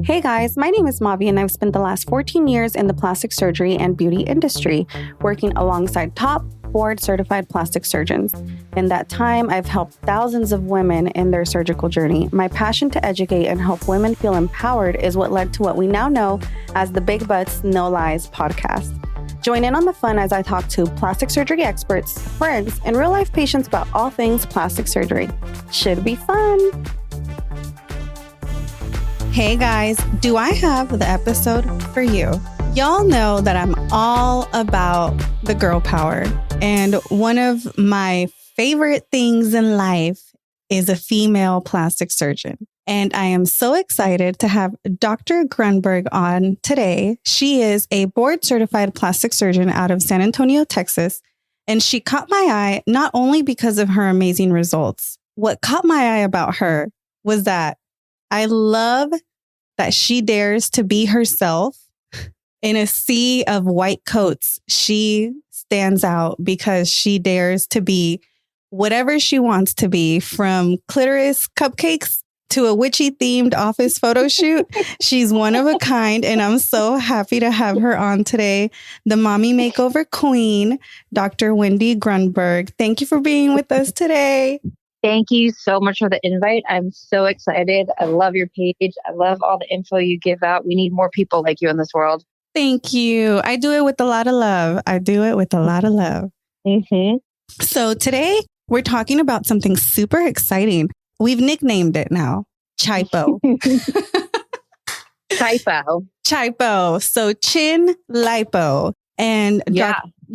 Hey guys, my name is Mavi and I've spent the last 14 years in the plastic surgery and beauty industry, working alongside top board certified plastic surgeons. In that time, I've helped thousands of women in their surgical journey. My passion to educate and help women feel empowered is what led to what we now know as the Big Butts, No Lies podcast. Join in on the fun as I talk to plastic surgery experts, friends, and real-life patients about all things plastic surgery. Should be fun. Hey guys, do I have the episode for you? Y'all know that I'm all about the girl power, and one of my favorite things in life is a female plastic surgeon. And I am so excited to have Dr. Grunberg on today. She is a board certified plastic surgeon out of San Antonio, Texas, and she caught my eye not only because of her amazing results. What caught my eye about her was that I love that she dares to be herself. In a sea of white coats, she stands out because she dares to be whatever she wants to be, from clitoris cupcakes to a witchy themed office photo shoot. She's one of a kind, and I'm so happy to have her on today. The mommy makeover queen, Dr. Wendy Grunberg. Thank you for being with us today. Thank you so much for the invite. I'm so excited. I love your page. I love all the info you give out. We need more people like you in this world. Thank you. I do it with a lot of love. Mm-hmm. So today we're talking about something super exciting. We've nicknamed it now, CHIPO. CHIPO. So CHIN LIPO. And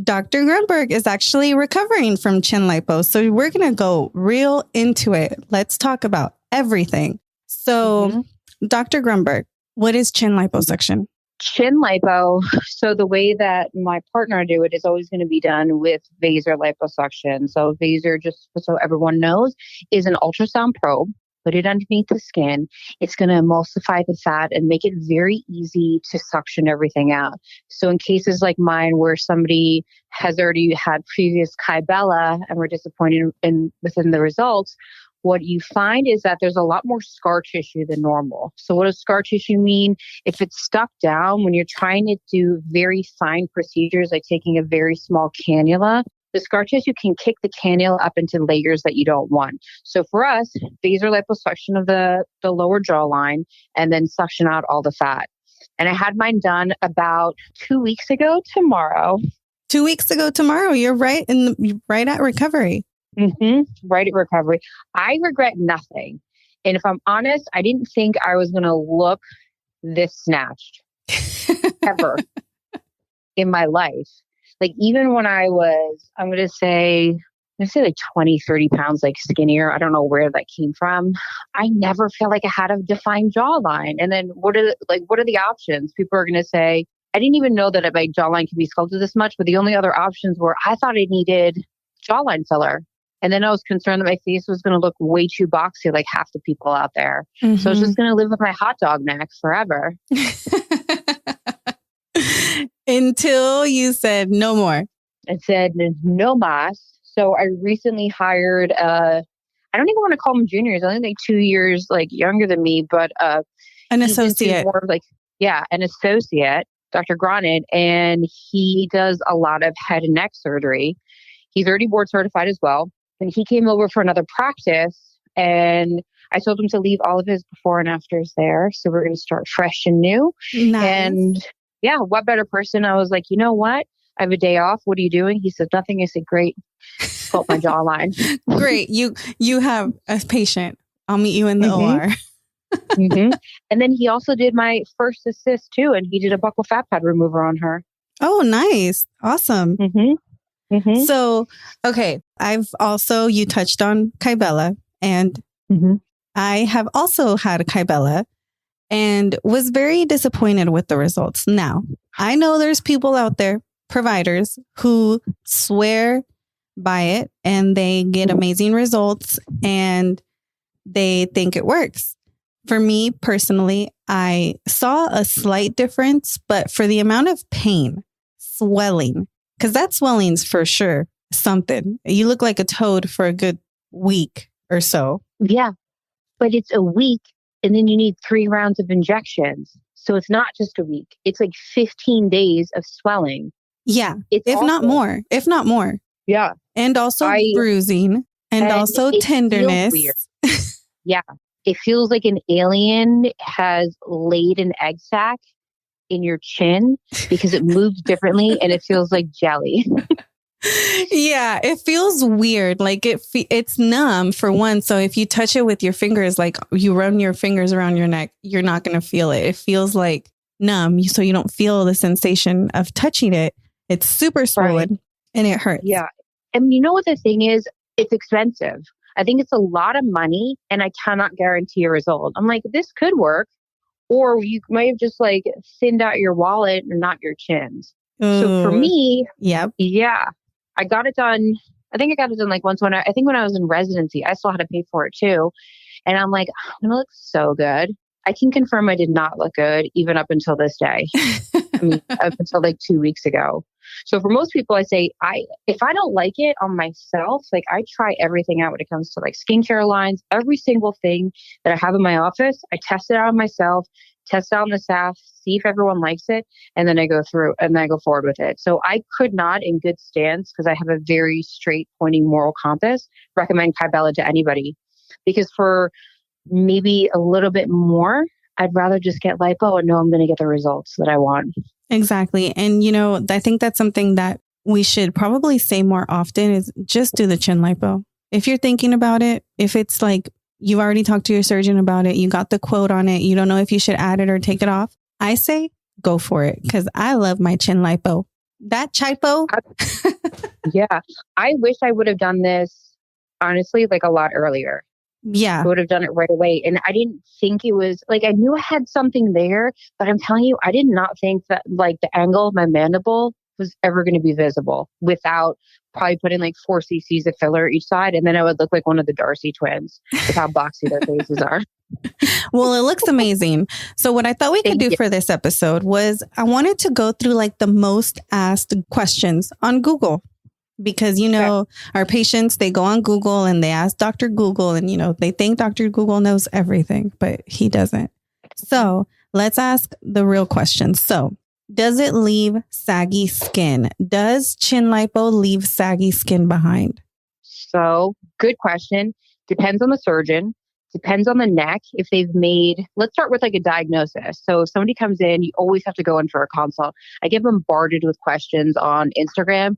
Dr. Grunberg is actually recovering from CHIN LIPO. So we're going to go real into it. Let's talk about everything. So Dr. Grunberg, what is CHIN liposuction? CHIN lipo. So the way that my partner do it is always going to be done with vaser liposuction. So vaser, just so everyone knows, is an ultrasound probe. Put it underneath the skin. It's going to emulsify the fat and make it very easy to suction everything out. So in cases like mine, where somebody has already had previous Kybella and we're disappointed within the results, what you find is that there's a lot more scar tissue than normal. So what does scar tissue mean? If it's stuck down, when you're trying to do very fine procedures, like taking a very small cannula, the scar tissue can kick the cannula up into layers that you don't want. So for us, vaser liposuction of the lower jawline and then suction out all the fat. And I had mine done about 2 weeks ago tomorrow. 2 weeks ago tomorrow. You're right right at recovery. Right at recovery. I regret nothing. And if I'm honest, I didn't think I was going to look this snatched ever in my life. Like even when I was, I'm going to say like 20, 30 pounds, like skinnier. I don't know where that came from. I never felt like I had a defined jawline. And then what are the options? People are going to say, I didn't even know that my jawline can be sculpted this much, but the only other options were I thought I needed jawline filler. And then I was concerned that my face was going to look way too boxy like half the people out there. So I was just going to live with my hot dog neck forever. Until you said no more. I said no mas. So I recently hired, I don't even want to call him juniors. I think like 2 years younger than me, but an associate. More of an associate, Dr. Grunberg, and he does a lot of head and neck surgery. He's already board certified as well. And he came over for another practice, and I told him to leave all of his before and afters there. So we're going to start fresh and new. Nice. And what better person? I was like, you know what? I have a day off. What are you doing? He said, nothing. I said, great. Sculpt my jawline. Great. You have a patient. I'll meet you in the OR. And then he also did my first assist too. And he did a buccal fat pad remover on her. Oh, nice. Awesome. So, okay. You touched on Kybella, and I have also had a Kybella and was very disappointed with the results. Now, I know there's people out there, providers, who swear by it and they get amazing results and they think it works. For me personally, I saw a slight difference, but for the amount of pain, swelling, because that swelling's for sure something. You look like a toad for a good week or so. Yeah, but it's a week And then you need 3 rounds of injections. So it's not just a week. It's like 15 days of swelling. Yeah. It's If awful. not more. If not more. Yeah. And also bruising and also it feels tenderness. weird. Yeah. It feels like an alien has laid an egg sac in your chin because it moves differently and it feels like jelly. Yeah, it feels weird. Like it's numb for one. So if you touch it with your fingers, like you run your fingers around your neck, you're not going to feel it. It feels like numb. So you don't feel the sensation of touching it. It's super swollen and it hurts. Yeah. And you know what the thing is? It's expensive. I think it's a lot of money and I cannot guarantee a result. I'm like, this could work. Or you might have just like thinned out your wallet and not your chins. Ooh. So for me, yep. Yeah, I got it done. I think I got it done like once when I think when I was in residency, I still had to pay for it too. And I'm like, I'm going to look so good. I can confirm I did not look good even up until this day. I mean, up until like 2 weeks ago. So for most people, I say, if I don't like it on myself, like I try everything out when it comes to like skincare lines, every single thing that I have in my office, I test it out on myself, test it out on the staff, see if everyone likes it. And then I go through and then I go forward with it. So I could not in good stance, because I have a very straight pointing moral compass, recommend Kybella to anybody, because for maybe a little bit more, I'd rather just get lipo and know I'm going to get the results that I want. Exactly. And, you know, I think that's something that we should probably say more often is just do the chin lipo. If you're thinking about it, if it's like you've already talked to your surgeon about it, you got the quote on it, you don't know if you should add it or take it off, I say go for it because I love my chin lipo. That chipo. Yeah. I wish I would have done this, honestly, like a lot earlier. Yeah. I would have done it right away. And I didn't think it was like, I knew I had something there, but I'm telling you, I did not think that like the angle of my mandible was ever going to be visible without probably putting like 4 cc's of filler each side. And then I would look like one of the Darcy twins with how boxy their faces are. Well, it looks amazing. So what I thought we could do for this episode was I wanted to go through like the most asked questions on Google. Because, you know, our patients, they go on Google and they ask Dr. Google and, you know, they think Dr. Google knows everything, but he doesn't. So let's ask the real question. So does it leave saggy skin? Does chin lipo leave saggy skin behind? So good question. Depends on the surgeon. Depends on the neck. If they've made, let's start with like a diagnosis. So if somebody comes in, you always have to go in for a consult. I get bombarded with questions on Instagram.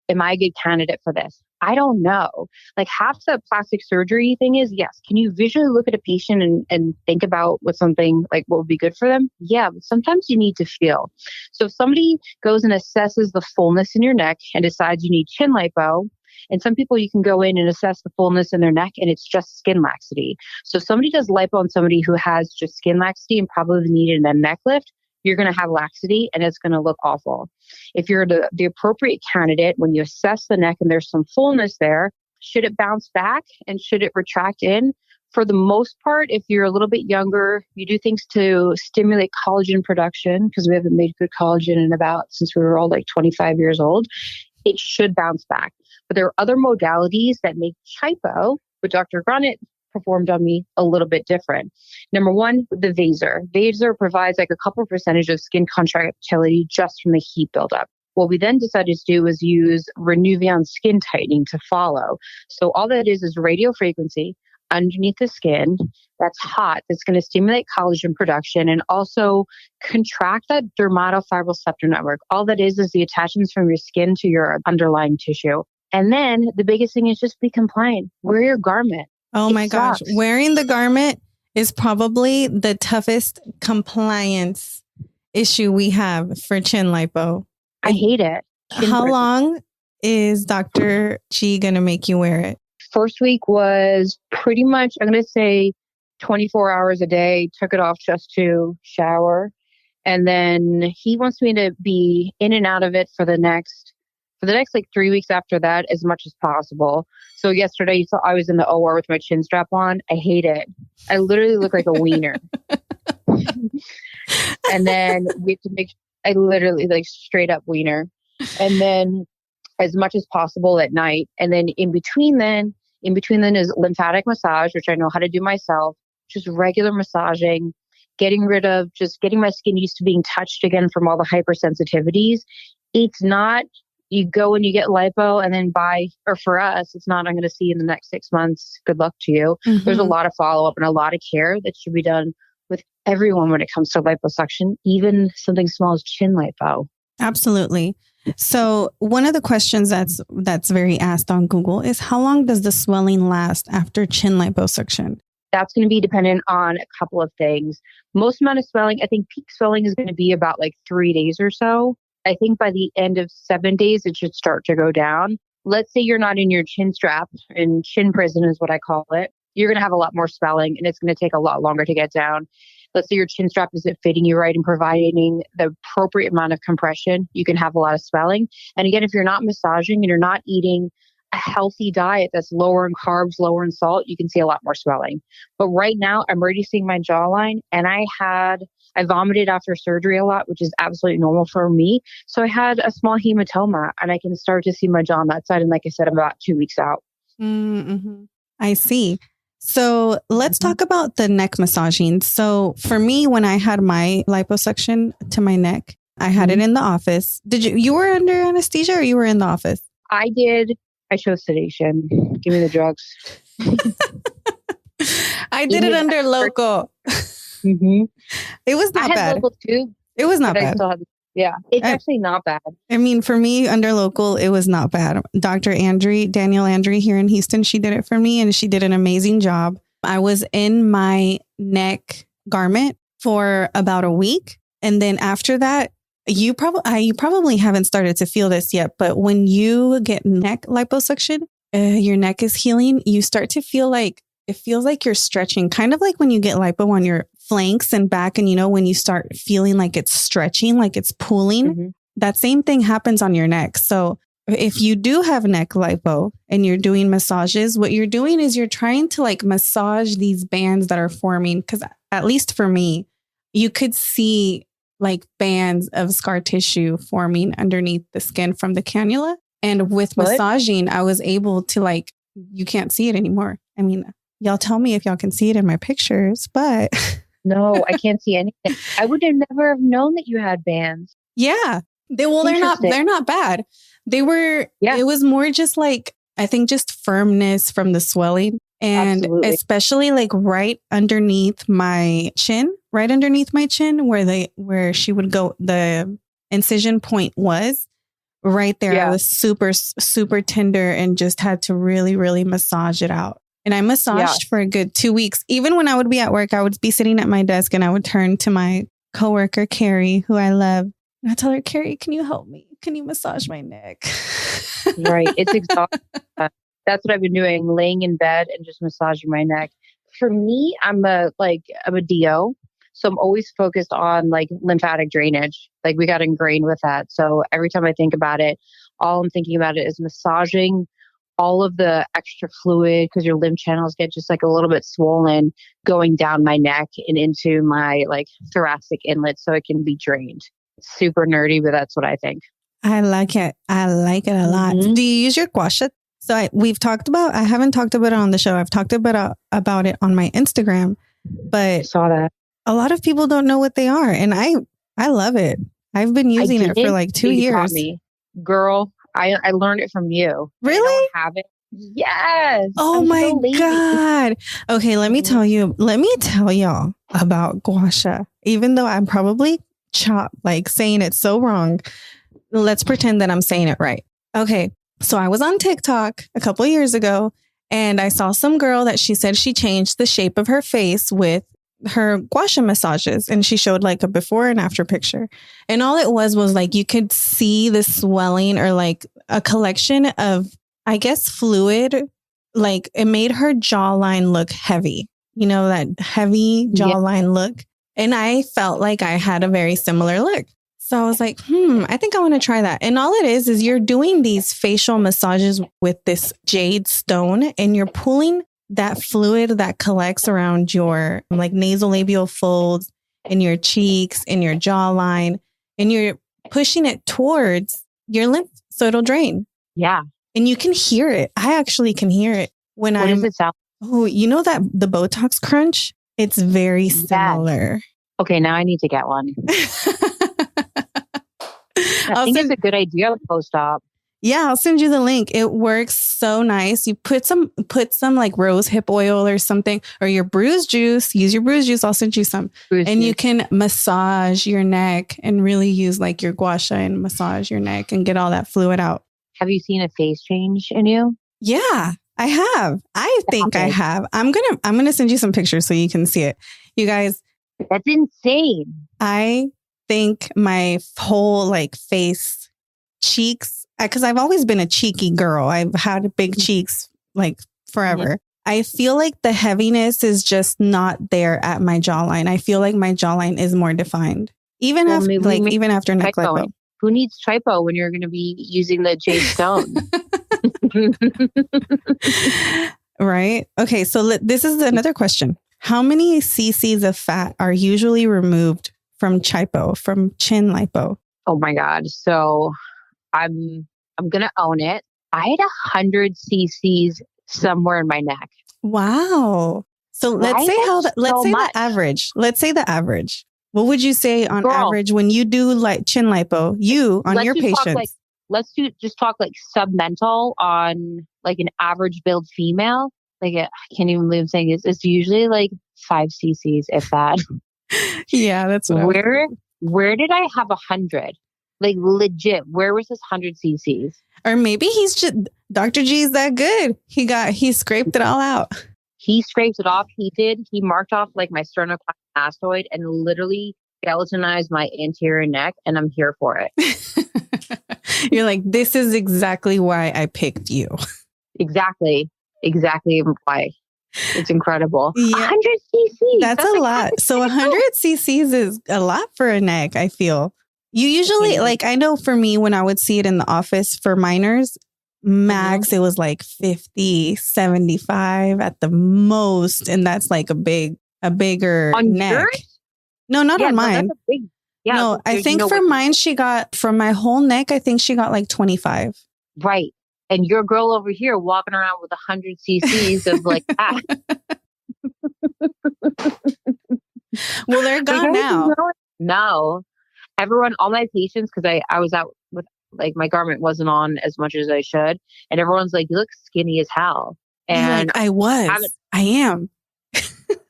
Am I a good candidate for this? I don't know. Like half the plastic surgery thing is, yes. Can you visually look at a patient and think about what something like what would be good for them? Yeah, but sometimes you need to feel. So if somebody goes and assesses the fullness in your neck and decides you need chin lipo, and some people you can go in and assess the fullness in their neck and it's just skin laxity. So if somebody does lipo on somebody who has just skin laxity and probably needed a neck lift, you're going to have laxity and it's going to look awful. If you're the appropriate candidate, when you assess the neck and there's some fullness there, should it bounce back and should it retract in? For the most part, if you're a little bit younger, you do things to stimulate collagen production because we haven't made good collagen in since we were all like 25 years old. It should bounce back. But there are other modalities that make Chipo, what Dr. Grunberg performed on me, a little bit different. Number one, the Vaser. Vaser provides like a couple percentage of skin contractility just from the heat buildup. What we then decided to do was use Renuvion skin tightening to follow. So all that is radio frequency underneath the skin that's hot, that's going to stimulate collagen production and also contract that dermatofibroceptor network. All that is the attachments from your skin to your underlying tissue. And then the biggest thing is just be compliant. Wear your garment. Oh my gosh. Wearing the garment is probably the toughest compliance issue we have for chin lipo. I hate it. How long is Dr. G going to make you wear it? First week was pretty much, I'm going to say 24 hours a day, took it off just to shower. And then he wants me to be in and out of it for the next like 3 weeks after that, as much as possible. So yesterday, you saw I was in the OR with my chin strap on. I hate it. I literally look like a wiener. And then we have to I literally like straight up wiener. And then as much as possible at night. And then in between then is lymphatic massage, which I know how to do myself, just regular massaging, getting my skin used to being touched again from all the hypersensitivities. It's not, you go and you get lipo and then or for us, it's not, I'm going to see you in the next 6 months. Good luck to you. There's a lot of follow-up and a lot of care that should be done with everyone when it comes to liposuction, even something small as chin lipo. Absolutely. So one of the questions that's very asked on Google is, how long does the swelling last after chin liposuction? That's going to be dependent on a couple of things. Most amount of swelling, I think peak swelling is going to be about like 3 days or so. I think by the end of 7 days, it should start to go down. Let's say you're not in your chin strap, in chin prison is what I call it. You're going to have a lot more swelling and it's going to take a lot longer to get down. Let's say your chin strap isn't fitting you right and providing the appropriate amount of compression, you can have a lot of swelling. And again, if you're not massaging and you're not eating a healthy diet that's lower in carbs, lower in salt, you can see a lot more swelling. But right now, I'm already seeing my jawline, and I vomited after surgery a lot, which is absolutely normal for me. So I had a small hematoma, and I can start to see my jaw on that side. And like I said, I'm about 2 weeks out. Mm-hmm. I see. So let's talk about the neck massaging. So for me, when I had my liposuction to my neck, I had it in the office. You were under anesthesia or you were in the office? I did. I chose sedation. Give me the drugs. I did it under local. Mm-hmm. It was not I had bad. local too. It was not bad. It's actually not bad. I mean, for me, under local, it was not bad. Danielle Andre here in Houston, she did it for me and she did an amazing job. I was in my neck garment for about a week. And then after that, you probably haven't started to feel this yet, but when you get neck liposuction, your neck is healing. You start to feel like, it feels like you're stretching, kind of like when you get lipo on your flanks and back. And when you start feeling like it's stretching, like it's pulling, that same thing happens on your neck. So if you do have neck lipo and you're doing massages, what you're doing is you're trying to like massage these bands that are forming. Because at least for me, you could see like bands of scar tissue forming underneath the skin from the cannula. And with massaging, I was able to you can't see it anymore. I mean, y'all tell me if y'all can see it in my pictures, but no, I can't see anything. I would have never have known that you had bands. Yeah. They're not bad. They were, It was more just I think just firmness from the swelling. And especially right underneath my chin, where she would go, the incision point was right there. Yeah. I was super, super tender and just had to really, really massage it out. And I massaged for a good 2 weeks. Even when I would be at work, I would be sitting at my desk and I would turn to my coworker, Carrie, who I love. And I tell her, Carrie, can you help me? Can you massage my neck? Right. It's exhausting. That's what I've been doing, laying in bed and just massaging my neck. For me, I'm a DO. So I'm always focused on lymphatic drainage. We got ingrained with that. So every time I think about it, all I'm thinking about it is massaging all of the extra fluid, because your lymph channels get just a little bit swollen, going down my neck and into my thoracic inlet so it can be drained. Super nerdy, but that's what I think. I like it. I like it a lot. Do you use your gua sha? So I haven't talked about it on the show. I've talked about it on my Instagram, but I saw that. A lot of people don't know what they are. And I love it. I've been using it for 2 years. Girl, I learned it from you. Really? I don't have it. Yes. Oh my God. Okay. Let me tell y'all about gua sha. Even though I'm probably saying it so wrong, let's pretend that I'm saying it right. Okay. So I was on TikTok a couple of years ago and I saw some girl that she said she changed the shape of her face with her gua sha massages, and she showed a before and after picture. And all it was you could see the swelling or a collection of, I guess, fluid. It made her jawline look heavy, that heavy jawline look. And I felt like I had a very similar look. So I was like, I think I want to try that. And all it is you're doing these facial massages with this jade stone and you're pulling that fluid that collects around your nasolabial folds, in your cheeks, in your jawline, and you're pushing it towards your lymph so it'll drain. Yeah. And you can hear it. I actually can hear it when What does it sound? Oh, that the Botox crunch? It's very Yes. similar. Okay, now I need to get one. I think it's a good idea post-op. Yeah, I'll send you the link. It works so nice. You put some like rose hip oil or something, or your bruise juice. Use your bruise juice. I'll send you some. You can massage your neck and really use like your gua sha and massage your neck and get all that fluid out. Have you seen a face change in you? Yeah, I have. I think I have. I'm gonna send you some pictures so you can see it. You guys, that's insane. I think my whole like face, cheeks, because I've always been a cheeky girl. I've had big cheeks like forever. Mm-hmm. I feel like the heaviness is just not there at my jawline. I feel like my jawline is more defined. Even after neck lipo. Who needs Tripo when you're going to be using the J Stone? Right. Okay. So this is another question. How many cc's of fat are usually removed from CHIN lipo? Oh my God. So I'm going to own it. I had 100 cc's somewhere in my neck. Wow. So let's say the average. Let's say the average. What would you say on average when you do like CHIN lipo, on your patients? Let's just talk like submental on like an average build female. Like I can't even believe I'm saying this. It's usually like 5 cc's, if that. Yeah, that's what where did I have 100? Like legit, where was this 100 cc's? Or maybe he's just, Dr. G is that good. He scraped it all out. He scraped it off. He marked off like my sternocleidomastoid and literally skeletonized my anterior neck, and I'm here for it. You're like, this is exactly why I picked you. Exactly why. It's incredible. Yeah. 100 cc's. That's a lot. So 100 cc's is a lot for a neck, I feel. You usually, like, I know for me, when I would see it in the office for minors, max, it was like 50, 75 at the most. And that's like a bigger on neck. Yours? No, not on mine. No, I think for mine, she got, from my whole neck, I think she got like 25. Right. And your girl over here walking around with 100 cc's of like that. Well, they're gone now. No. Everyone, all my patients, because I was out with, like, my garment wasn't on as much as I should. And everyone's like, you look skinny as hell. And like, I am.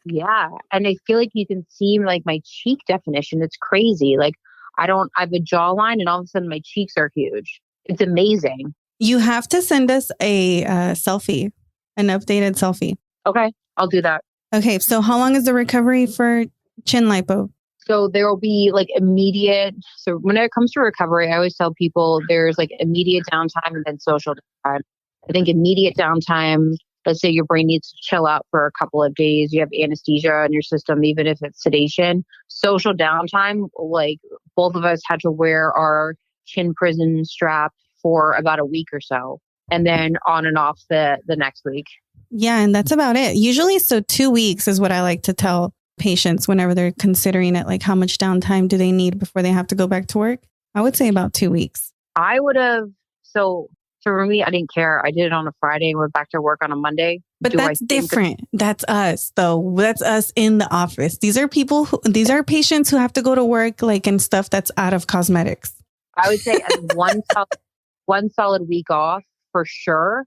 Yeah. And I feel like you can see like my cheek definition. It's crazy. Like I have a jawline and all of a sudden my cheeks are huge. It's amazing. You have to send us a selfie, an updated selfie. Okay. I'll do that. Okay. So how long is the recovery for CHIN lipo? So there will be like immediate. So when it comes to recovery, I always tell people there's like immediate downtime and then social downtime. I think immediate downtime, let's say your brain needs to chill out for a couple of days. You have anesthesia in your system, even if it's sedation. Social downtime, like both of us had to wear our chin prison strap for about a week or so. And then on and off the next week. Yeah. And that's about it. Usually, so 2 weeks is what I like to tell patients whenever they're considering it, like how much downtime do they need before they have to go back to work? I would say about 2 weeks. I would have. So for me, I didn't care. I did it on a Friday and went back to work on a Monday. But that's different. That's us, though. That's us in the office. These are patients who have to go to work, like, and stuff that's out of cosmetics. I would say one solid week off for sure.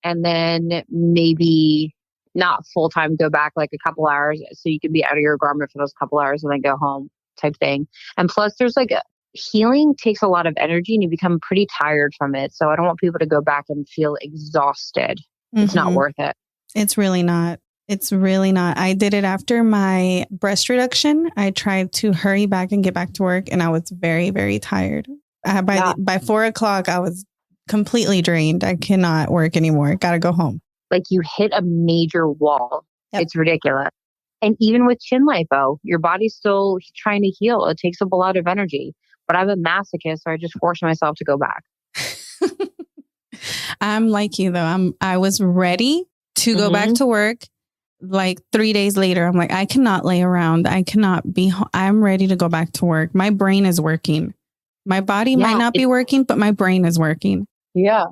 And then maybe not full time, go back like a couple hours so you can be out of your garment for those couple hours and then go home type thing. And plus there's like healing takes a lot of energy and you become pretty tired from it. So I don't want people to go back and feel exhausted. Mm-hmm. It's not worth it. It's really not. It's really not. I did it after my breast reduction. I tried to hurry back and get back to work and I was very, very tired. By 4:00, I was completely drained. I cannot work anymore. Got to go home. Like you hit a major wall. Yep. It's ridiculous. And even with CHIN lipo, your body's still trying to heal. It takes up a lot of energy. But I'm a masochist, so I just force myself to go back. I'm like you, though. I was ready to go back to work. Like 3 days later, I'm like, I cannot lay around. I cannot be. I'm ready to go back to work. My brain is working. My body might not be working, but my brain is working. Yeah.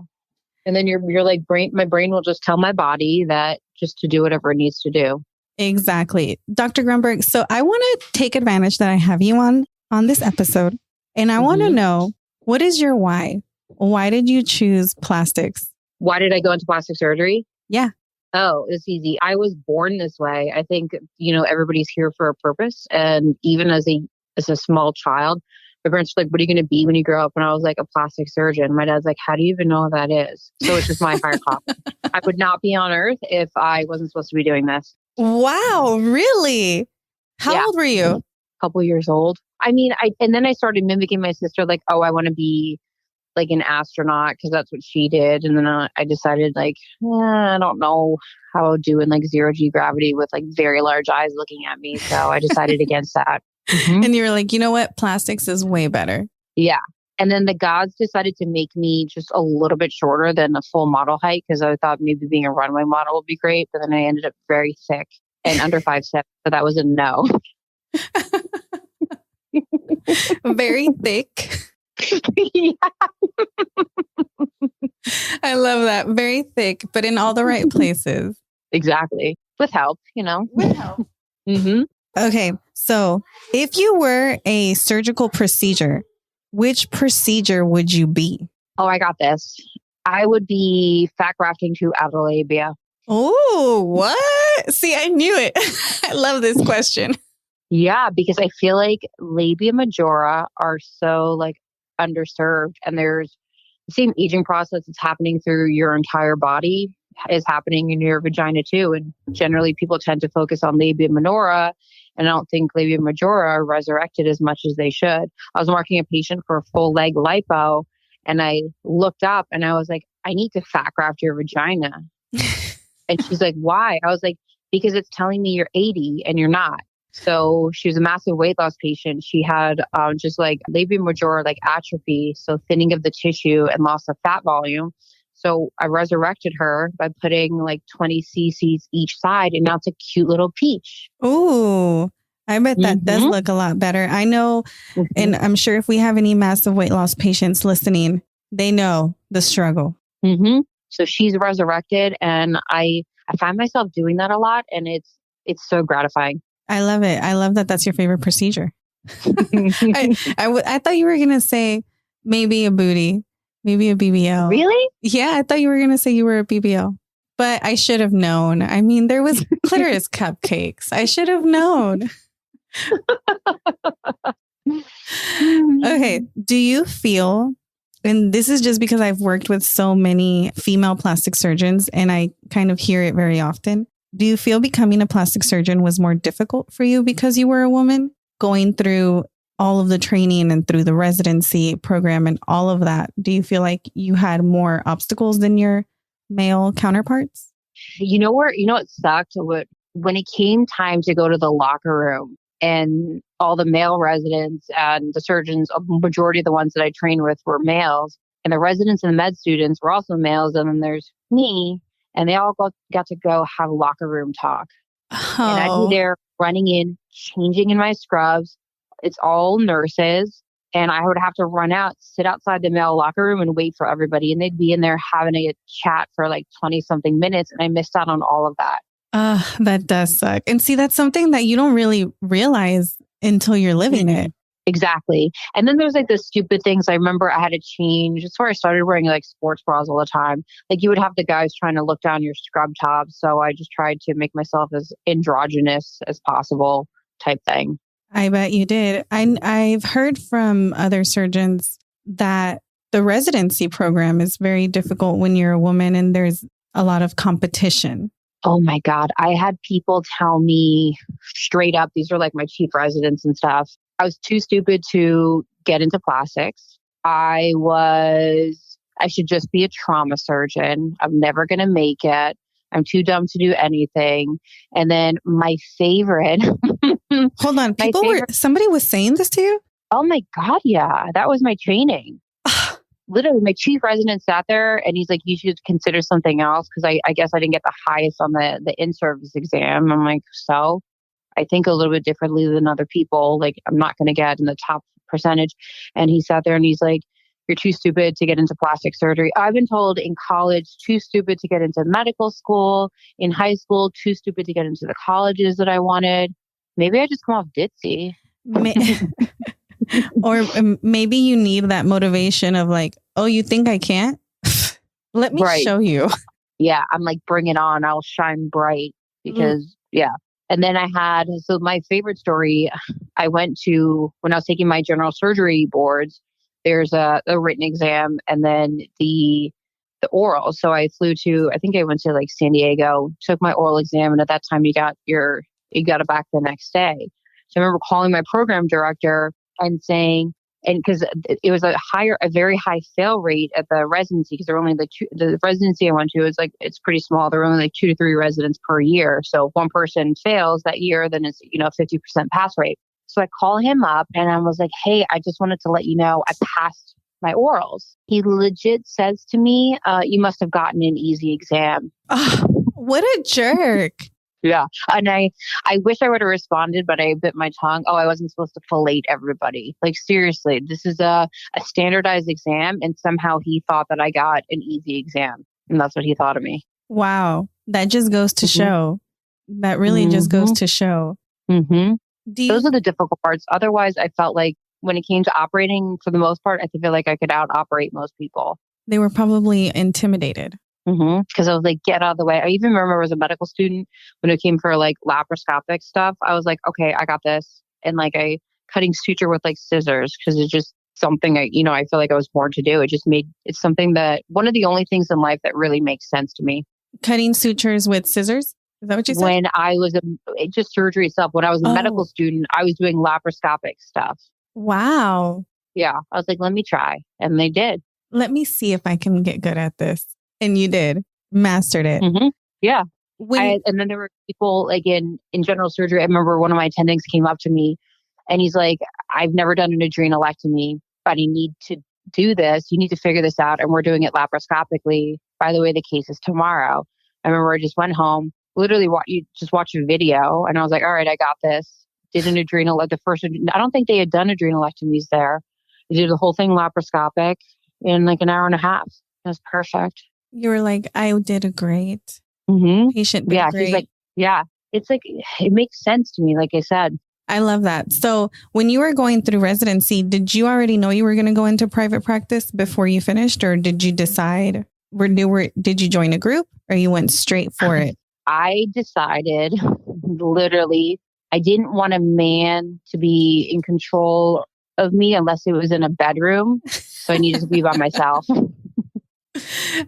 And then you're like, my brain will just tell my body that just to do whatever it needs to do. Exactly. Dr. Grunberg, so I want to take advantage that I have you on this episode. And I want to know, what is your why? Why did you choose plastics? Why did I go into plastic surgery? Yeah. Oh, it's easy. I was born this way. I think, everybody's here for a purpose. And even as a small child, my parents were like, what are you going to be when you grow up? And I was like, a plastic surgeon. My dad's like, how do you even know what that is? So it's just my higher calling. I would not be on earth if I wasn't supposed to be doing this. Wow, really? How old were you? A couple years old. And then I started mimicking my sister, like, oh, I want to be like an astronaut because that's what she did. And then I decided like, I don't know how I'll do in like 0G gravity with like very large eyes looking at me. So I decided against that. And you were like, you know what? Plastics is way better. Yeah. And then the gods decided to make me just a little bit shorter than the full model height because I thought maybe being a runway model would be great. But then I ended up very thick and under 5'7". So that was a no. Very thick. Yeah. I love that. Very thick, but in all the right places. Exactly. With help, With help. Mm-hmm. Okay. So if you were a surgical procedure, which procedure would you be? Oh, I got this. I would be fat grafting to outer labia. Oh, what? See, I knew it. I love this question. Yeah, because I feel like labia majora are so like underserved, and there's the same aging process that's happening through your entire body is happening in your vagina too. And generally people tend to focus on labia minora, and I don't think labia majora are resurrected as much as they should. I was marking a patient for a full leg lipo, and I looked up and I was like, I need to fat graft your vagina. And she's like, why? I was like, because it's telling me you're 80 and you're not. So she was a massive weight loss patient. She had just like labia majora, like atrophy, so thinning of the tissue and loss of fat volume. So I resurrected her by putting like 20 cc's each side, and now it's a cute little peach. Ooh, I bet that does look a lot better. I know, and I'm sure if we have any massive weight loss patients listening, they know the struggle. So she's resurrected, and I find myself doing that a lot, and it's so gratifying. I love it. I love that that's your favorite procedure. I thought you were going to say maybe a booty, maybe a BBL. Really? Yeah, I thought you were going to say you were a BBL. But I should have known. I mean, there was clitoris cupcakes. I should have known. Okay. Do you feel, and this is just because I've worked with so many female plastic surgeons and I kind of hear it very often. Do you feel becoming a plastic surgeon was more difficult for you because you were a woman, going through all of the training and through the residency program and all of that? Do you feel like you had more obstacles than your male counterparts? It sucked when it came time to go to the locker room, and all the male residents and the surgeons, a majority of the ones that I trained with were males, and the residents and the med students were also males. And then there's me. And they all got to go have locker room talk. Oh. And I'd be there running in, changing in my scrubs. It's all nurses. And I would have to run out, sit outside the male locker room and wait for everybody. And they'd be in there having a chat for like 20 something minutes. And I missed out on all of that. That does suck. And see, that's something that you don't really realize until you're living it. Exactly. And then there's like the stupid things. I remember I had to change. That's where I started wearing like sports bras all the time. Like you would have the guys trying to look down your scrub top. So I just tried to make myself as androgynous as possible type thing. I bet you did. I've heard from other surgeons that the residency program is very difficult when you're a woman and there's a lot of competition. Oh my God. I had people tell me straight up, these are like my chief residents and stuff. I was too stupid to get into plastics. I should just be a trauma surgeon. I'm never going to make it. I'm too dumb to do anything. And then my favorite. Hold on. Somebody was saying this to you? Oh my God. Yeah. That was my training. Literally, my chief resident sat there and he's like, you should consider something else. Cause I guess I didn't get the highest on the in-service exam. I'm like, so I think a little bit differently than other people. Like I'm not going to get in the top percentage. And he sat there and he's like, you're too stupid to get into plastic surgery. I've been told in college, too stupid to get into medical school. In high school, too stupid to get into the colleges that I wanted. Maybe I just come off ditzy. Or maybe you need that motivation of like, oh, you think I can't? Let me show you. Yeah, I'm like, bring it on. I'll shine bright because, yeah. And then so my favorite story, I went to, when I was taking my general surgery boards, there's a written exam and then the oral. So I flew to, I think I went to like San Diego, took my oral exam. And at that time you got it back the next day. So I remember calling my program director and saying, and because it was a very high fail rate at the residency, because there were only the residency I went to is like, it's pretty small. There were only like 2 to 3 residents per year. So if one person fails that year, then it's, 50% pass rate. So I call him up and I was like, hey, I just wanted to let you know I passed my orals. He legit says to me, you must have gotten an easy exam. Oh, what a jerk. Yeah. And I wish I would have responded, but I bit my tongue. Oh, I wasn't supposed to fillet everybody. Like, seriously, this is a standardized exam. And somehow he thought that I got an easy exam. And that's what he thought of me. Wow. That just goes to show. That really just goes to show. Mm-hmm. Those are the difficult parts. Otherwise, I felt like when it came to operating, for the most part, I feel like I could out-operate most people. They were probably intimidated. Because I was like, get out of the way. I even remember as a medical student, when it came for like laparoscopic stuff, I was like, okay, I got this. And like cutting suture with like scissors, because it's just something I feel like I was born to do. It's something that one of the only things in life that really makes sense to me. Cutting sutures with scissors? Is that what you said? When I was just surgery itself, when I was a medical student, I was doing laparoscopic stuff. Wow. Yeah. I was like, let me try. And they did. Let me see if I can get good at this. And you did. Mastered it. Yeah. And then there were people like in general surgery. I remember one of my attendings came up to me and he's like, I've never done an adrenalectomy, but I need to do this. You need to figure this out. And we're doing it laparoscopically. By the way, the case is tomorrow. I remember I just went home, literally watch a video. And I was like, all right, I got this. Did an I don't think they had done adrenalectomies there. They did the whole thing laparoscopic in like an hour and a half. It was perfect. You were like, I did a great. Patient did great. He's like, yeah. It's like, it makes sense to me, like I said. I love that. So when you were going through residency, did you already know you were going to go into private practice before you finished? Or did you decide, did you join a group or you went straight for it? I decided, literally, I didn't want a man to be in control of me unless it was in a bedroom. So I needed to be by myself.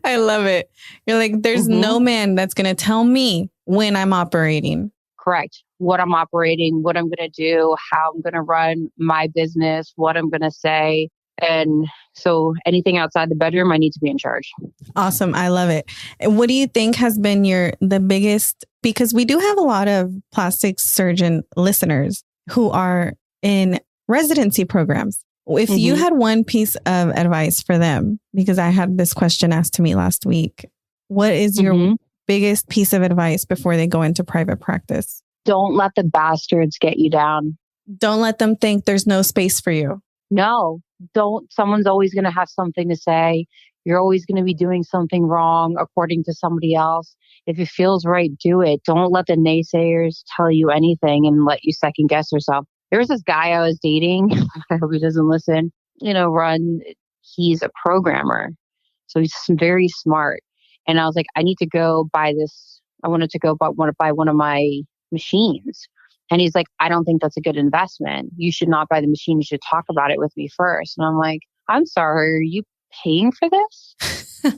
I love it. You're like, there's no man that's going to tell me when I'm operating. Correct. What I'm operating, what I'm going to do, how I'm going to run my business, what I'm going to say. And so anything outside the bedroom, I need to be in charge. Awesome. I love it. What do you think has been the biggest, because we do have a lot of plastic surgeon listeners who are in residency programs. If you had one piece of advice for them, because I had this question asked to me last week, what is your biggest piece of advice before they go into private practice? Don't let the bastards get you down. Don't let them think there's no space for you. No, don't. Someone's always going to have something to say. You're always going to be doing something wrong according to somebody else. If it feels right, do it. Don't let the naysayers tell you anything and let you second guess yourself. There was this guy I was dating. I hope he doesn't listen. He's a programmer. So he's very smart. And I was like, I need to go buy this. I wanted to go buy one of my machines. And he's like, I don't think that's a good investment. You should not buy the machine. You should talk about it with me first. And I'm like, I'm sorry, are you paying for this?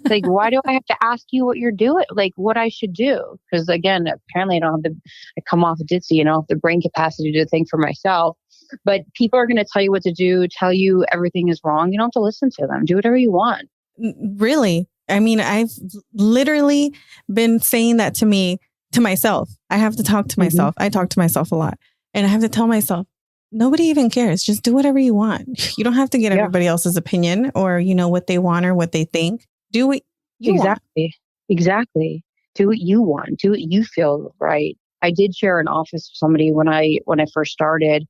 Like, why do I have to ask you what you're doing? Like, what I should do? Because again, apparently I come off ditzy, the brain capacity to think for myself. But people are going to tell you what to do, tell you everything is wrong. You don't have to listen to them. Do whatever you want. Really? I mean, I've literally been saying that to myself. I have to talk to myself. I talk to myself a lot. And I have to tell myself, nobody even cares. Just do whatever you want. You don't have to get everybody else's opinion or, what they want or what they think. Do what you want. Exactly. Do what you want. Do what you feel right. I did share an office with somebody when I first started.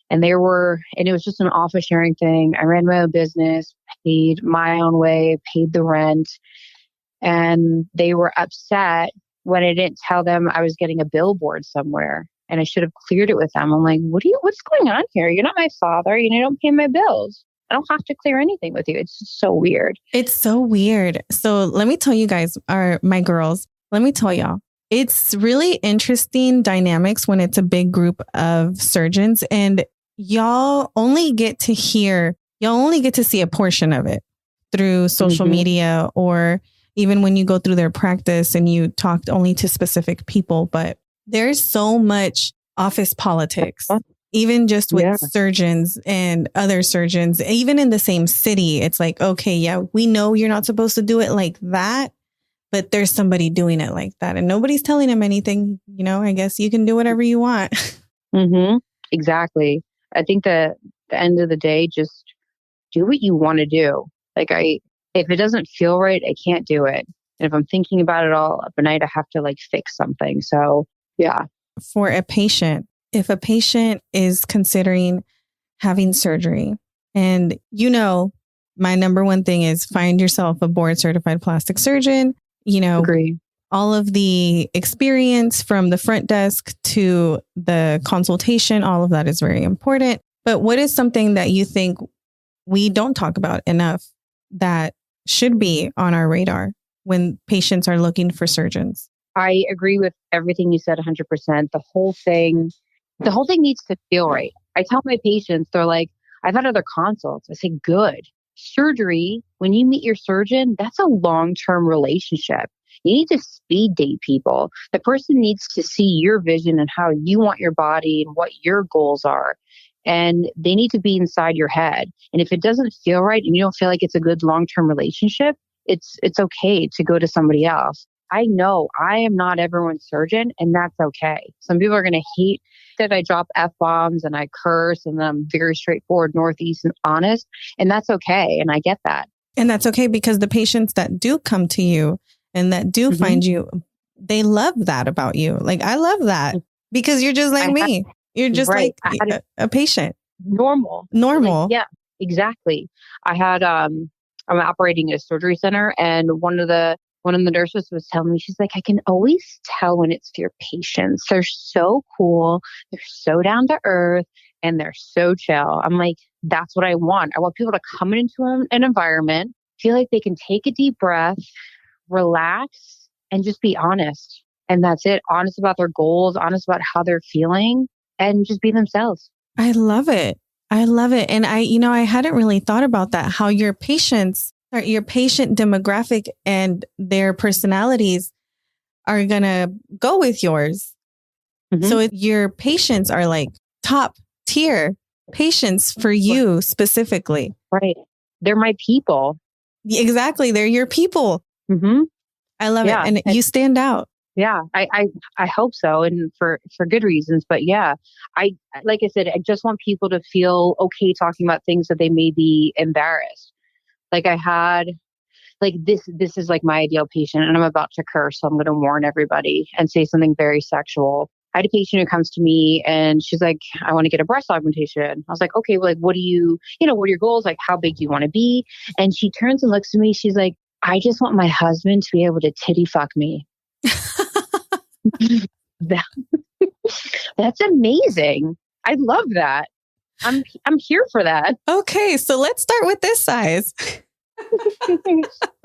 And and it was just an office sharing thing. I ran my own business, paid my own way, paid the rent. And they were upset when I didn't tell them I was getting a billboard somewhere and I should have cleared it with them. I'm like, what's going on here? You're not my father. You don't pay my bills. I don't have to clear anything with you. It's just so weird. It's so weird. So let me tell you guys, my girls, let me tell y'all, it's really interesting dynamics when it's a big group of surgeons, and y'all only get to see a portion of it through social media, or even when you go through their practice and you talked only to specific people. But there's so much office politics, even just with surgeons and other surgeons, even in the same city. It's like, okay, yeah, we know you're not supposed to do it like that, but there's somebody doing it like that and nobody's telling them anything. I guess you can do whatever you want. Exactly. I think the end of the day, just do what you want to do. Like if it doesn't feel right, I can't do it. And if I'm thinking about it all up at night, I have to fix something. So yeah. For a patient, if a patient is considering having surgery, and my number one thing is find yourself a board certified plastic surgeon, Agree. All of the experience from the front desk to the consultation, all of that is very important. But what is something that you think we don't talk about enough that should be on our radar when patients are looking for surgeons? I agree with everything you said 100%. The whole thing needs to feel right. I tell my patients, they're like, I've had other consults. I say, good. Surgery, when you meet your surgeon, that's a long-term relationship. You need to speed date people. The person needs to see your vision and how you want your body and what your goals are. And they need to be inside your head. And if it doesn't feel right and you don't feel like it's a good long-term relationship, it's okay to go to somebody else. I know I am not everyone's surgeon, and that's okay. Some people are going to hate that I drop F-bombs and I curse and I'm very straightforward, Northeast and honest. And that's okay. And I get that. And that's okay, because the patients that do come to you and that do find you, they love that about you. Like, I love that because you're just like me. You're just like a patient. Normal. Yeah, exactly. I'm operating at a surgery center, and one of the nurses was telling me, she's like, I can always tell when it's your patients. They're so cool. They're so down to earth and they're so chill. I'm like, that's what I want. I want people to come into an environment, feel like they can take a deep breath, relax, and just be honest. And that's it. Honest about their goals, honest about how they're feeling, and just be themselves. I love it. And I hadn't really thought about that, how your patient demographic and their personalities are going to go with yours. So your patients are like top tier patients for you specifically. Right. They're my people. Exactly. They're your people. I love it. And you stand out. Yeah, I hope so. And for good reasons. But yeah, like I said, I just want people to feel okay talking about things that they may be embarrassed. Like I had, this is like my ideal patient, and I'm about to curse, so I'm going to warn everybody and say something very sexual. I had a patient who comes to me and she's like, I want to get a breast augmentation. I was like, okay, well, what are your goals? Like, how big do you want to be? And she turns and looks at me. She's like, I just want my husband to be able to titty fuck me. That's amazing. I love that. I'm here for that. Okay, so let's start with this size.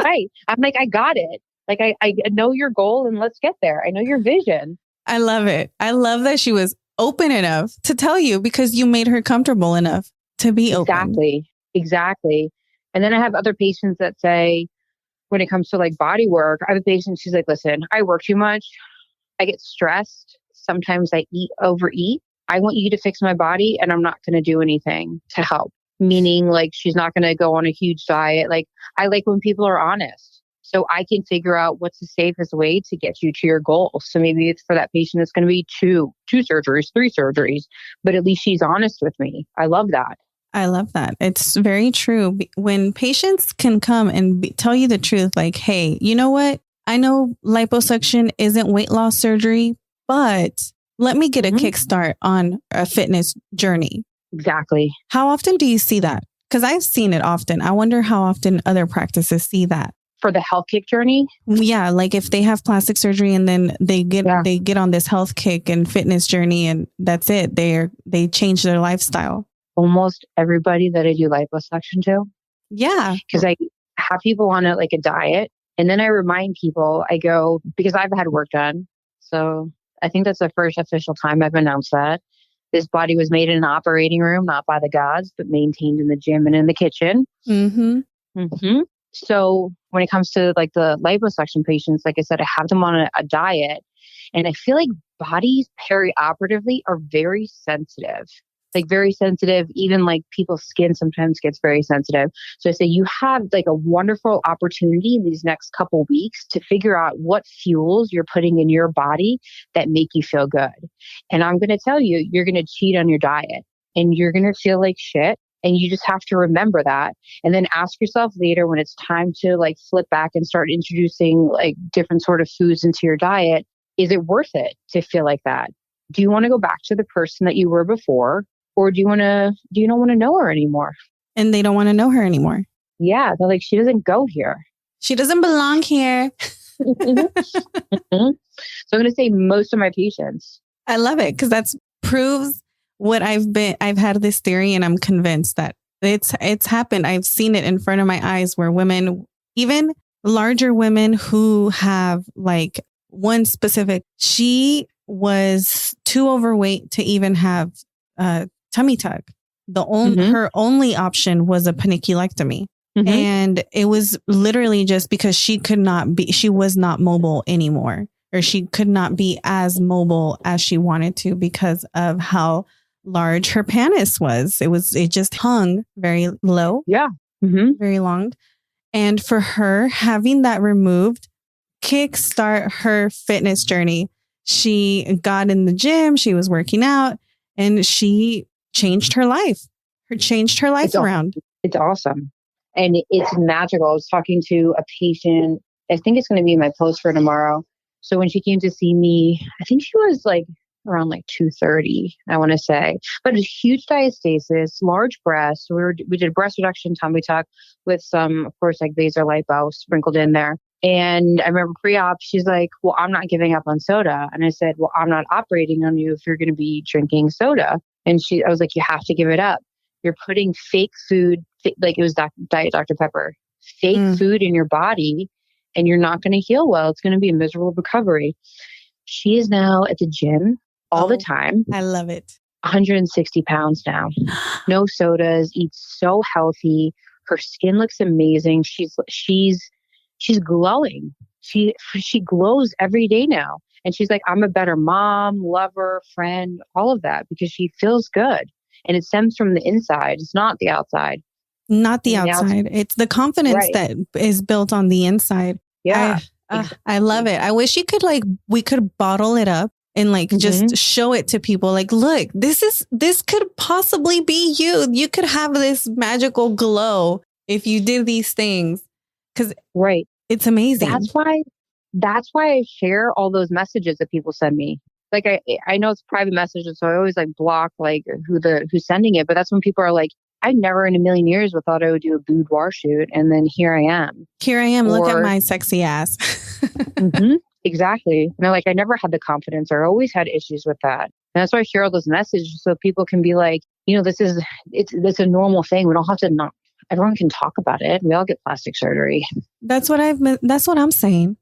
Right. I'm like, I got it. Like, I know your goal and let's get there. I know your vision. I love it. I love that she was open enough to tell you, because you made her comfortable enough to be open. Exactly. And then I have other patients that say, when it comes to like body work, I have a patient, she's like, listen, I work too much. I get stressed. Sometimes I overeat. I want you to fix my body, and I'm not going to do anything to help. Meaning, like, she's not going to go on a huge diet. Like, I like when people are honest, so I can figure out what's the safest way to get you to your goal. So maybe it's for that patient, it's going to be two surgeries, 3 surgeries, but at least she's honest with me. I love that. I love that. It's very true. When patients can come and tell you the truth, like, hey, you know what? I know liposuction isn't weight loss surgery, but let me get a kickstart on a fitness journey. Exactly. How often do you see that? Because I've seen it often. I wonder how often other practices see that. For the health kick journey? Yeah, like if they have plastic surgery and then they Yeah. get on this health kick and fitness journey and that's it. They change their lifestyle. Almost everybody that I do liposuction to. Yeah. Because I have people on it like a diet. And then I remind people, I go, because I've had work done. So I think that's the first official time I've announced that. This body was made in an operating room, not by the gods, but maintained in the gym and in the kitchen. Mm-hmm. Mm-hmm. So when it comes to like the liposuction patients, like I said, I have them on a diet. And I feel like bodies perioperatively are very sensitive. Like very sensitive, even like people's skin sometimes gets very sensitive. So I say you have like a wonderful opportunity in these next couple weeks to figure out what fuels you're putting in your body that make you feel good. And I'm going to tell you, you're going to cheat on your diet and you're going to feel like shit. And you just have to remember that. And then ask yourself later when it's time to like flip back and start introducing like different sort of foods into your diet. Is it worth it to feel like that? Do you want to go back to the person that you were before? Or do you don't want to know her anymore? And they don't want to know her anymore. Yeah. They're like, she doesn't go here. She doesn't belong here. Mm-hmm. So I'm going to say most of my patients. I love it because that proves what I've had this theory and I'm convinced that it's happened. I've seen it in front of my eyes where women, even larger women who have like one specific, she was too overweight to even have tummy tuck. Her only option was a paniculectomy. Mm-hmm. And it was literally just because she was not mobile anymore, or she could not be as mobile as she wanted to because of how large her penis was. It just hung very low. Yeah. Mm-hmm. Very long. And for her, having that removed kickstart her fitness journey. She got in the gym, she was working out, and she changed her life. Changed her life around. It's awesome. And it's magical. I was talking to a patient. I think it's going to be in my post for tomorrow. So when she came to see me, I think she was like around like 230, I want to say. But a huge diastasis, large breasts. We did breast reduction, tummy tuck with some, of course, like vasor lipo sprinkled in there. And I remember pre-op, she's like, well, I'm not giving up on soda. And I said, well, I'm not operating on you if you're going to be drinking soda. And I was like, you have to give it up. You're putting fake food, like it was Diet Dr. Pepper, fake food in your body, and you're not going to heal well. It's going to be a miserable recovery. She is now at the gym all the time. I love it. 160 pounds now. No sodas, eats so healthy. Her skin looks amazing. She's glowing. She glows every day now. And she's like, I'm a better mom, lover, friend, all of that because she feels good. And it stems from the inside. It's not the outside. Not the outside. It's the confidence that is built on the inside. Yeah. I love it. I wish we could bottle it up and just show it to people. Like, look, this could possibly be you. You could have this magical glow if you did these things. Because it's amazing. That's why I share all those messages that people send me. Like I know it's private messages, so I always block who's sending it. But that's when people are like, I never in a million years would thought I would do a boudoir shoot, and then here I am. Look at my sexy ass. Exactly. And they're like, I never had the confidence, or always had issues with that. And that's why I share all those messages so people can be like, it's a normal thing. We don't have to not. Everyone can talk about it. We all get plastic surgery. That's what I'm saying.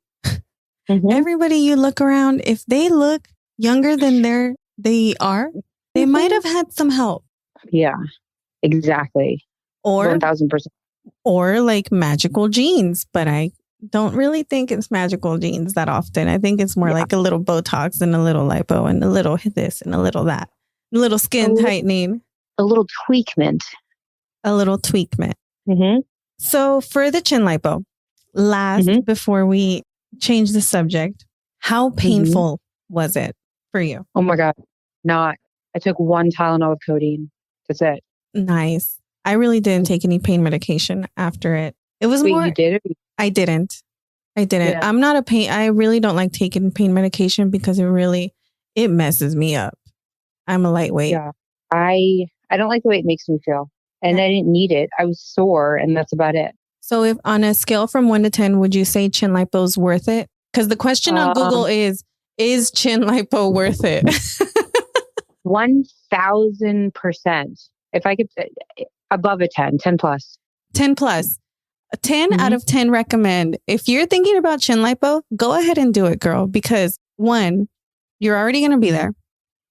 Everybody you look around, if they look younger than they are, they might have had some help. Yeah, exactly. Or 1000%. Or like magical genes, but I don't really think it's magical genes that often. I think it's more like a little Botox and a little lipo and a little this and a little that, a little skin tightening, a little tweakment. So for the chin lipo, before we change the subject, how painful was it for you? Oh my God. Not. I took one Tylenol with codeine. That's it. Nice. I really didn't take any pain medication after it. It was more. You did? I didn't. Yeah. I'm not a pain. I really don't like taking pain medication because it messes me up. I'm a lightweight. Yeah. I I don't like the way it makes me feel. And I didn't need it. I was sore and that's about it. So if on a scale from 1 to 10, would you say chin lipo is worth it? Because the question on Google is chin lipo worth it? 1000%. If I could, above a 10 plus. 10 plus. A 10 out of 10 recommend. If you're thinking about chin lipo, go ahead and do it, girl. Because one, you're already going to be there.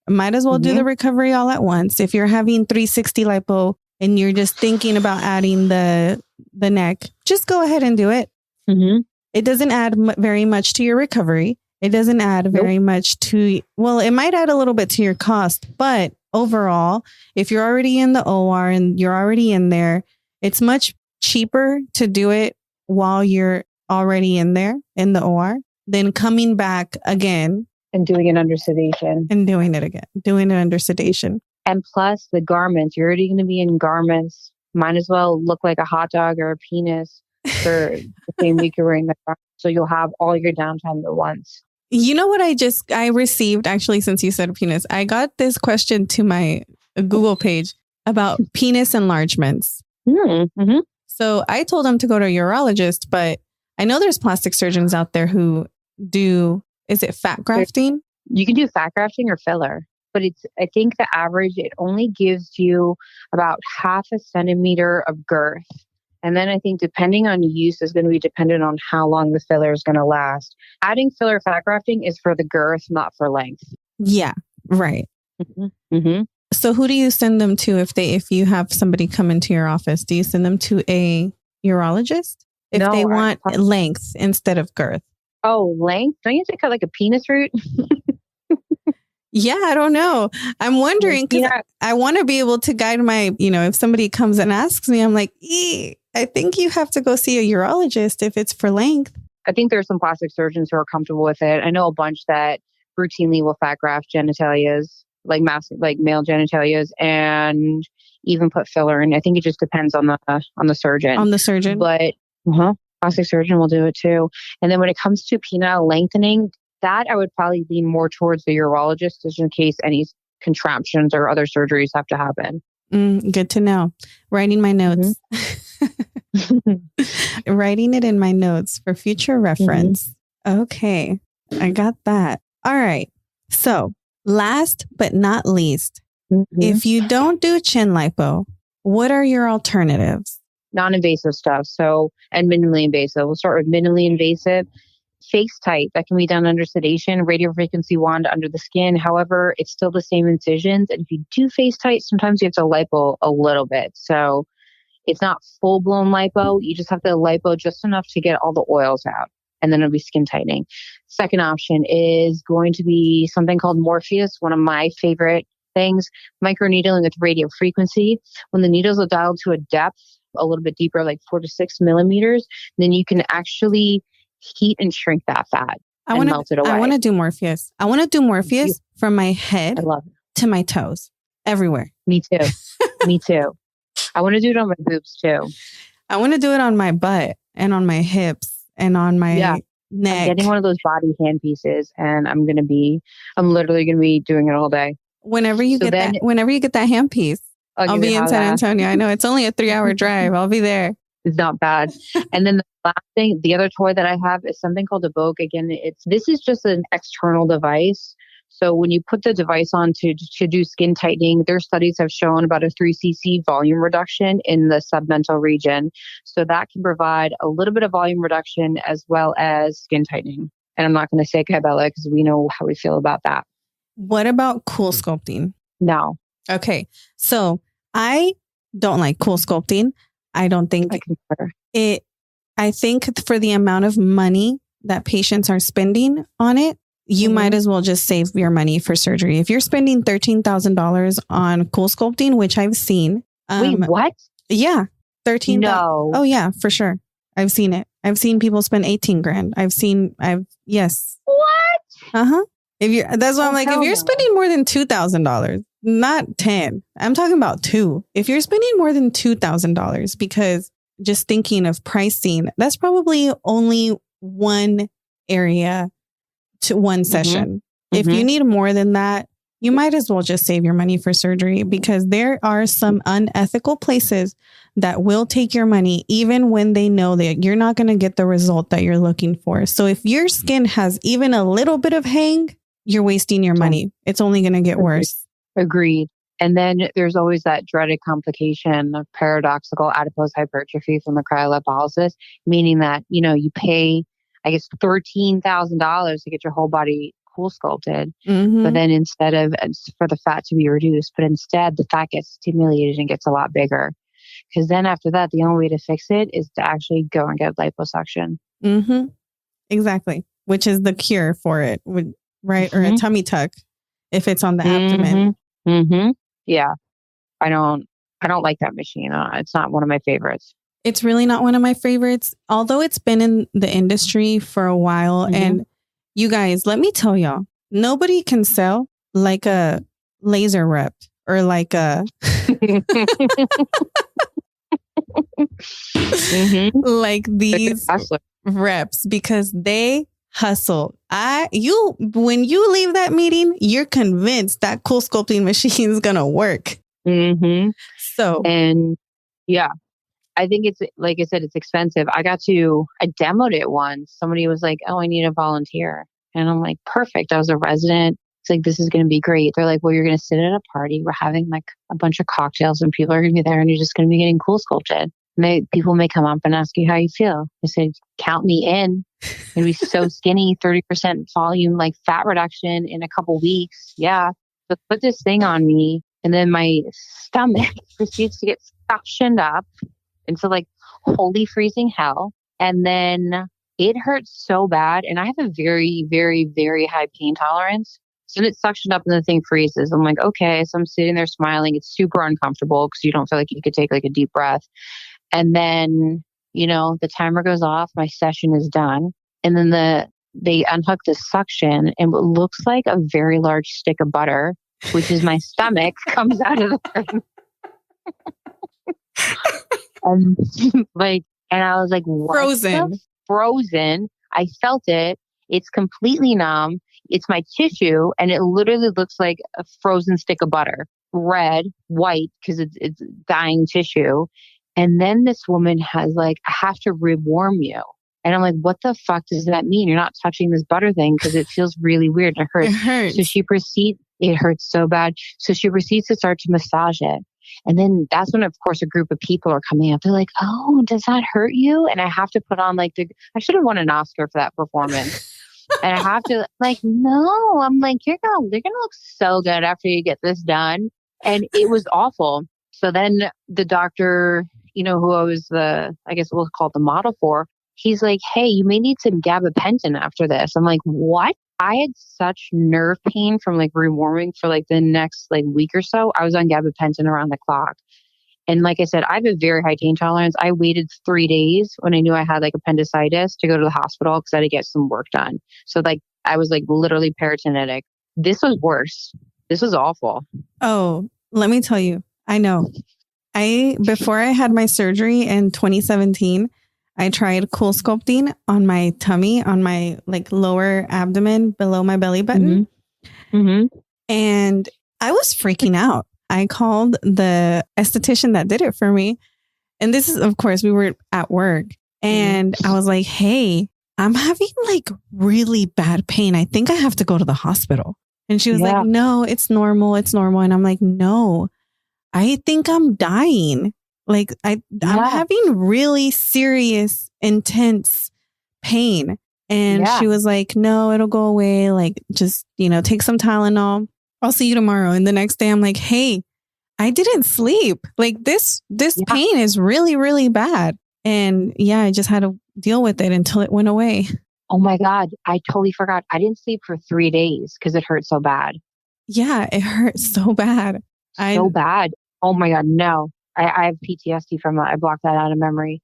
Might as well do the recovery all at once. If you're having 360 lipo and you're just thinking about adding the neck, just go ahead and do it. It doesn't add very much to your recovery. It doesn't add very much to, well, it might add a little bit to your cost, but overall, if you're already in the OR and you're already in there, it's much cheaper to do it while you're already in there in the OR than coming back again and doing it under sedation and doing it under sedation. And plus the garments, you're already going to be in garments. Might as well look like a hot dog or a penis for the same week you're wearing the garment. So you'll have all your downtime at once. You know what I received, actually, since you said penis, I got this question to my Google page about penis enlargements. So I told them to go to a urologist, but I know there's plastic surgeons out there who do, is it fat grafting? You can do fat grafting or filler, but I think the average, it only gives you about 0.5 centimeter of girth. And then I think depending on use is going to be dependent on how long the filler is going to last. Adding filler fat grafting is for the girth, not for length. Yeah, right. So who do you send them to if you have somebody come into your office? Do you send them to a urologist if they want length instead of girth? Oh, length? Don't you have to cut like a penis root? Yeah, I don't know. I'm wondering because I want to be able to guide my, if somebody comes and asks me, I'm like, I think you have to go see a urologist if it's for length. I think there's some plastic surgeons who are comfortable with it. I know a bunch that routinely will fat graft genitalias, like male genitalias, and even put filler in. I think it just depends on the surgeon. On the surgeon, but plastic surgeon will do it too. And then when it comes to penile lengthening, that I would probably lean more towards the urologist, just in case any contraptions or other surgeries have to happen. Good to know. Writing my notes. Writing it in my notes for future reference. Okay. I got that. All right. So last but not least, if you don't do chin lipo, what are your alternatives? Non-invasive stuff. And minimally invasive. We'll start with minimally invasive. Face tight, that can be done under sedation, radiofrequency wand under the skin. However, it's still the same incisions. And if you do face tight, sometimes you have to lipo a little bit. So it's not full blown lipo. You just have to lipo just enough to get all the oils out. And then it'll be skin tightening. Second option is going to be something called Morpheus, one of my favorite things, microneedling with radiofrequency. When the needles are dialed to a depth a little bit deeper, like 4 to 6 millimeters, then you can actually heat and shrink that fat and melt it away. I want to do Morpheus. I want to do Morpheus from my head to my toes, everywhere. Me too. Me too. I want to do it on my boobs too. I want to do it on my butt and on my hips and on my neck. I'm getting one of those body hand pieces, and I'm literally going to be doing it all day. Whenever you get that hand piece, I'll be in San Antonio. I know it's only a 3-hour drive. I'll be there. It's not bad. And then the last thing, the other toy that I have is something called a Vogue. Again, this is just an external device. So when you put the device on to do skin tightening, their studies have shown about a 3 cc volume reduction in the submental region. So that can provide a little bit of volume reduction as well as skin tightening. And I'm not going to say Kybella because we know how we feel about that. What about cool sculpting? No. Okay. So I don't like cool sculpting. I don't think I think for the amount of money that patients are spending on it, you might as well just save your money for surgery. If you're spending $13,000 on cool sculpting, which I've seen. Wait, what? Yeah. 13. No. Oh yeah, for sure. I've seen it. I've seen people spend 18 grand. Yes. What? Uh-huh. That's why I'm like, if you're spending more than $2,000, not 10, I'm talking about 2. If you're spending more than $2,000, because just thinking of pricing, that's probably only one area to one session. If you need more than that, you might as well just save your money for surgery, because there are some unethical places that will take your money even when they know that you're not going to get the result that you're looking for. So if your skin has even a little bit of hang, you're wasting your money. It's only going to get worse. Agreed. And then there's always that dreaded complication of paradoxical adipose hypertrophy from the cryolipolysis, meaning that, you pay, I guess, $13,000 to get your whole body cool sculpted. Mm-hmm. But then instead of for the fat to be reduced, but instead the fat gets stimulated and gets a lot bigger. Because then after that, the only way to fix it is to actually go and get liposuction. Mm-hmm. Exactly. Which is the cure for it, right? Mm-hmm. Or a tummy tuck if it's on the abdomen. Mm-hmm. Yeah. I don't like that machine. It's not one of my favorites. It's really not one of my favorites, although it's been in the industry for a while. Mm-hmm. And you guys, let me tell y'all, nobody can sell like a laser rep or like a mm-hmm. like these reps, because they hustle. When you leave that meeting, you're convinced that cool sculpting machine is gonna work. Mm-hmm. So, and yeah, I think it's, like I said, it's expensive. I demoed it once. Somebody was like, "Oh, I need a volunteer," and I'm like, "Perfect." I was a resident. It's like, this is going to be great. They're like, "Well, you're going to sit at a party. We're having like a bunch of cocktails, and people are going to be there, and you're just going to be getting cool sculpted. People may come up and ask you how you feel." I said, "Count me in. It'd be so skinny, 30% volume, like fat reduction in a couple weeks. Yeah. But put this thing on me." And then my stomach proceeds to get suctioned up into like holy freezing hell. And then it hurts so bad. And I have a very, very, very high pain tolerance. So it's suctioned up and the thing freezes. I'm like, okay. So I'm sitting there smiling. It's super uncomfortable because you don't feel like you could take like a deep breath. And then, the timer goes off. My session is done. And then they unhook the suction, and what looks like a very large stick of butter, which is my stomach, comes out of the thing. And I was like, what? Frozen. I felt it. It's completely numb. It's my tissue, and it literally looks like a frozen stick of butter, red, white, because it's dying tissue. And then this woman has like, "I have to rewarm you." And I'm like, "What the fuck does that mean? You're not touching this butter thing because it feels really weird and it hurts." It hurts. So it hurts so bad. So she proceeds to start to massage it. And then that's when, of course, a group of people are coming up. They're like, "Oh, does that hurt you?" And I have to put on like I should have won an Oscar for that performance. And I have to no, I'm like, you're gonna look so good after you get this done. And it was awful. So then the doctor, who I was I guess we'll call it the model for, he's like, "Hey, you may need some gabapentin after this." I'm like, "What?" I had such nerve pain from like rewarming for like the next like week or so. I was on gabapentin around the clock. And like I said, I have a very high pain tolerance. I waited 3 days when I knew I had like appendicitis to go to the hospital because I had to get some work done. So like I was like literally peritonitic. This was worse. This was awful. Oh, let me tell you, I know. Before I had my surgery in 2017, I tried cool sculpting on my tummy, on my like lower abdomen below my belly button. Mm-hmm. Mm-hmm. And I was freaking out. I called the esthetician that did it for me. And this is, of course, we were at work. And I was like, "Hey, I'm having like really bad pain. I think I have to go to the hospital." And she was like, "No, it's normal. It's normal." And I'm like, "No, I think I'm dying. Like I'm having really serious, intense pain." And she was like, "No, it'll go away. Like just, take some Tylenol. I'll see you tomorrow." And the next day I'm like, "Hey, I didn't sleep. Like this pain is really, really bad." And I just had to deal with it until it went away. Oh my God. I totally forgot. I didn't sleep for 3 days because it hurt so bad. Yeah, it hurt so bad. Bad. Oh my God. No. I have PTSD from that. I blocked that out of memory.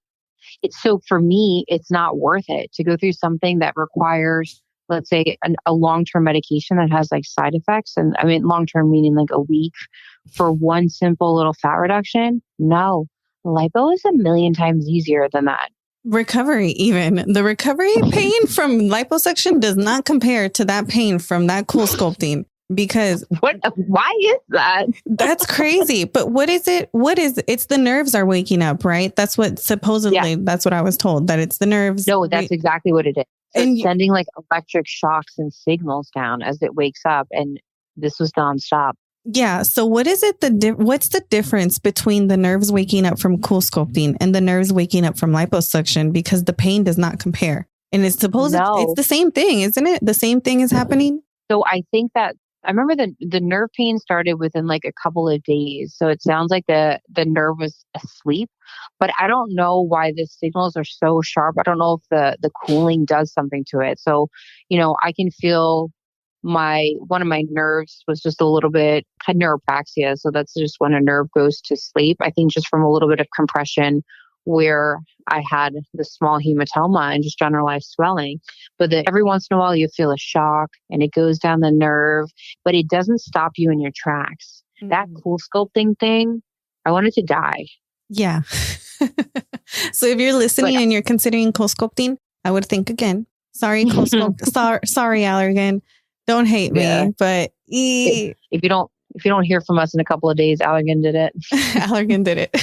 So for me, it's not worth it to go through something that requires, let's say, a long-term medication that has like side effects. And I mean, long-term meaning like a week for one simple little fat reduction. No, lipo is a million times easier than that. Recovery, even the recovery pain from liposuction does not compare to that pain from that cool sculpting. because Why is that? that's crazy. But what is it? It's the nerves are waking up, right? That's what supposedly, that's what I was told, that it's the nerves. No, that's exactly what it is. So And it's sending like electric shocks and signals down as it wakes up. And this was nonstop. Yeah. So what is it? What's the difference between the nerves waking up from cool sculpting and the nerves waking up from liposuction? Because the pain does not compare. And it's it's the same thing, isn't it? The same thing is happening. So I think that I remember the nerve pain started within like a couple of days. So it sounds like the nerve was asleep, but I don't know why the signals are so sharp. I don't know if the cooling does something to it. So, I can feel one of my nerves was just a little bit, had neuropraxia. So that's just when a nerve goes to sleep. I think just from a little bit of compression where I had the small hematoma and just generalized swelling. But every once in a while you feel a shock and it goes down the nerve, but it doesn't stop you in your tracks. Mm-hmm. That cool sculpting thing, I wanted to die. Yeah. So if you're listening and you're considering cool sculpting, I would think again. Sorry, cool sculpt. Sorry, Allergan. Don't hate me, but if you don't hear from us in a couple of days, Allergan did it. Allergan did it.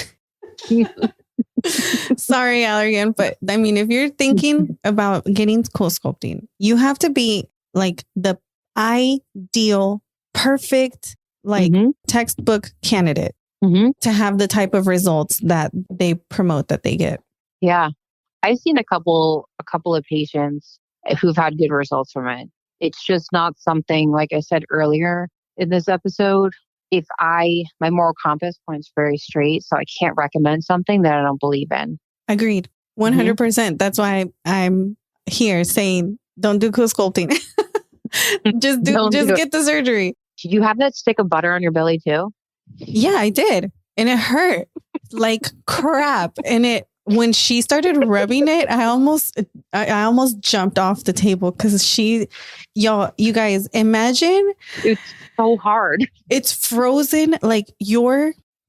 Sorry, Allergan, but I mean, if you're thinking about getting cool sculpting, you have to be like the ideal, perfect, like textbook candidate to have the type of results that they promote that they get. Yeah, I've seen a couple of patients who've had good results from it. It's just not something, like I said earlier in this episode, my moral compass points very straight, so I can't recommend something that I don't believe in. Agreed. 100%. That's why I'm here saying, don't do cool sculpting. just get the surgery. Did you have that stick of butter on your belly too? Yeah, I did. And it hurt like crap. And when she started rubbing it, I almost jumped off the table because you guys imagine. It's so hard. It's frozen. Like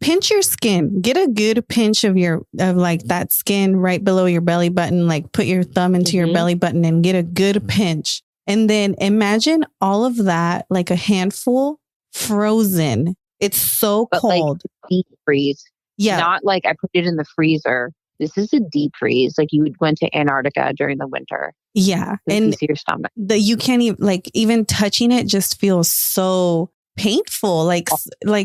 pinch your skin, get a good pinch of like that skin right below your belly button, like put your thumb into your belly button and get a good pinch. And then imagine all of that, like a handful frozen. It's so cold. Like deep freeze. Yeah. Not like I put it in the freezer. This is a deep freeze. Like you went to Antarctica during the winter. Yeah. And your stomach. You can't even touching it just feels so painful, like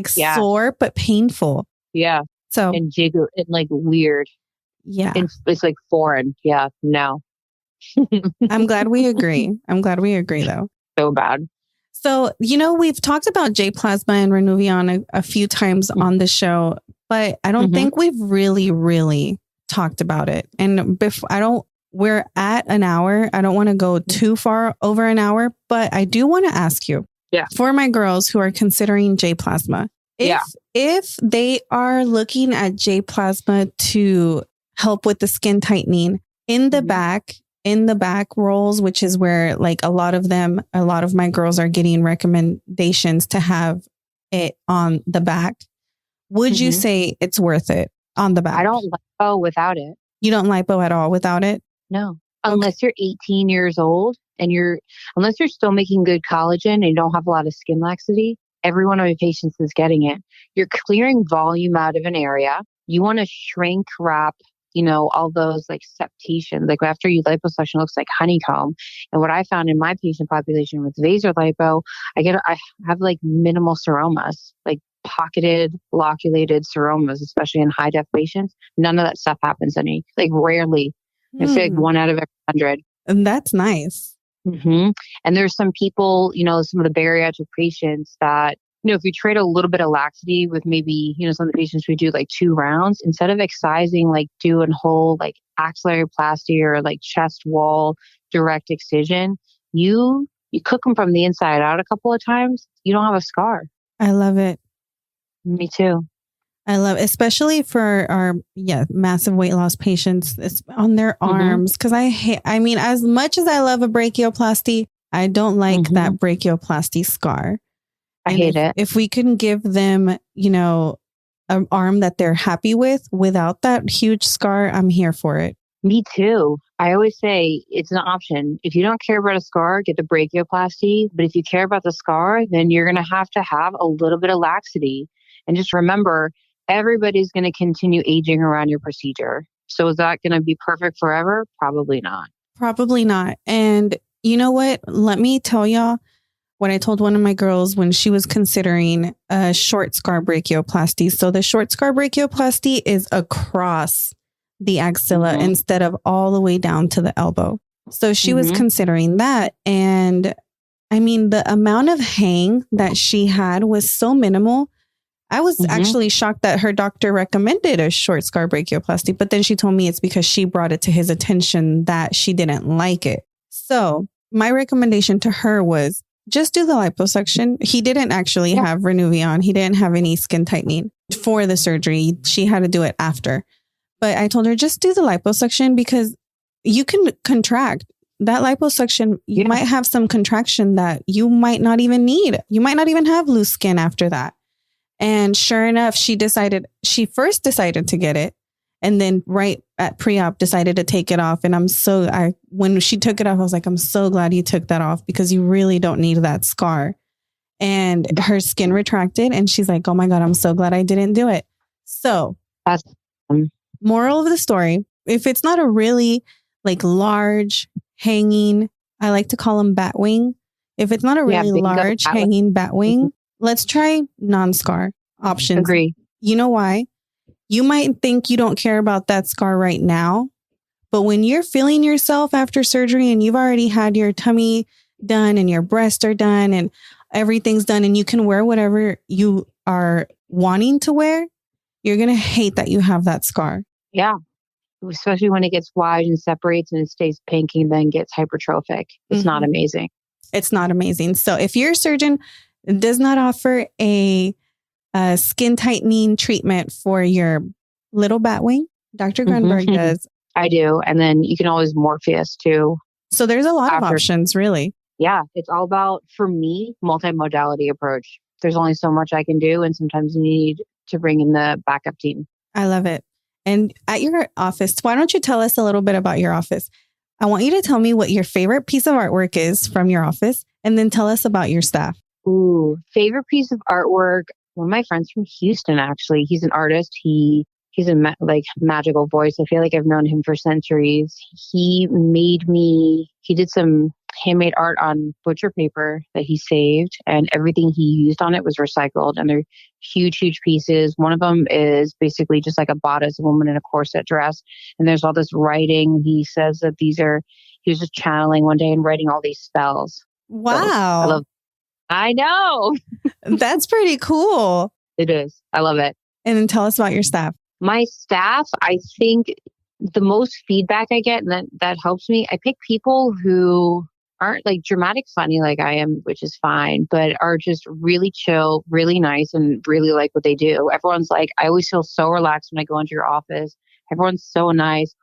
sore, but painful. Yeah. So, and jiggle and like weird. Yeah. It's like foreign. Yeah. No. I'm glad we agree. Though. So bad. So, we've talked about jplasma and Renuvion a few times on the show, but I don't think we've really, really talked about it. And we're at an hour. I don't want to go too far over an hour, but I do want to ask you, for my girls who are considering jplasma, if they are looking at jplasma to help with the skin tightening in the back rolls, which is where like a lot of my girls are getting recommendations to have it on the back. Would you say it's worth it on the back? I don't lipo without it. You don't lipo at all without it? No. Unless you're 18 years old and unless you're still making good collagen and you don't have a lot of skin laxity, every one of my patients is getting it. You're clearing volume out of an area. You want to shrink wrap, all those like septations. Like after you liposuction, it looks like honeycomb. And what I found in my patient population with vaser lipo, I have like minimal seromas, like pocketed, loculated seromas, especially in high def patients. None of that stuff happens rarely. It's like 1 out of every 100. And that's nice. And there's some people, some of the bariatric patients that, if you trade a little bit of laxity with maybe, some of the patients we do like 2 rounds, instead of excising, like do a whole like axillary plasty or like chest wall direct excision, you cook them from the inside out a couple of times, you don't have a scar. I love it. Me too. I love, especially for our massive weight loss patients on their arms. Cause I mean, as much as I love a brachioplasty, I don't like that brachioplasty scar. I hate it. If we can give them, an arm that they're happy with without that huge scar, I'm here for it. Me too. I always say it's an option. If you don't care about a scar, get the brachioplasty. But if you care about the scar, then you're going to have a little bit of laxity. And just remember, everybody's going to continue aging around your procedure. So is that going to be perfect forever? Probably not. Probably not. And you know what? Let me tell y'all what I told one of my girls when she was considering a short scar brachioplasty. So the short scar brachioplasty is across the axilla instead of all the way down to the elbow. So she was considering that. And I mean, the amount of hang that she had was so minimal. I was actually shocked that her doctor recommended a short scar brachioplasty, but then she told me it's because she brought it to his attention that she didn't like it. So my recommendation to her was just do the liposuction. He didn't actually have Renuvion. He didn't have any skin tightening for the surgery. She had to do it after. But I told her, just do the liposuction because you can contract. That liposuction, you might have some contraction that you might not even need. You might not even have loose skin after that. And sure enough, she first decided to get it. And then right at pre-op decided to take it off. And when she took it off, I was like, I'm so glad you took that off because you really don't need that scar. And her skin retracted and she's like, oh my God, I'm so glad I didn't do it. So That's moral of the story, if it's not a really like large hanging, I like to call them bat wing. If it's not a really large hanging bat wing, let's try non-scar options. Agree. You know why? You might think you don't care about that scar right now, but when you're feeling yourself after surgery and you've already had your tummy done and your breasts are done and everything's done and you can wear whatever you are wanting to wear, you're going to hate that you have that scar. Yeah. Especially when it gets wide and separates and it stays pink and then gets hypertrophic. It's not amazing. It's not amazing. So if your surgeon does not offer a skin tightening treatment for your little bat wing, Dr. Grunberg does. I do. And then you can always Morpheus too. So there's a lot of options, really. Yeah. It's all about, for me, multimodality approach. There's only so much I can do. And sometimes you need to bring in the backup team. I love it. And at your office, why don't you tell us a little bit about your office? I want you to tell me what your favorite piece of artwork is from your office, and then tell us about your staff. Ooh, favorite piece of artwork. One of my friends from Houston, actually, he's an artist. He's a magical voice. I feel like I've known him for centuries. He did some handmade art on butcher paper that he saved, and everything he used on it was recycled. And they're huge, huge pieces. One of them is basically just like a bodice, a woman in a corset dress. And there's all this writing. He says that he was just channeling one day and writing all these spells. Wow. So I know. That's pretty cool. It is. I love it. And then tell us about your staff. My staff, I think the most feedback I get, and that helps me, I pick people who aren't like dramatic funny like I am, which is fine, but are just really chill, really nice, and really like what they do. Everyone's like, I always feel so relaxed when I go into your office. Everyone's so nice.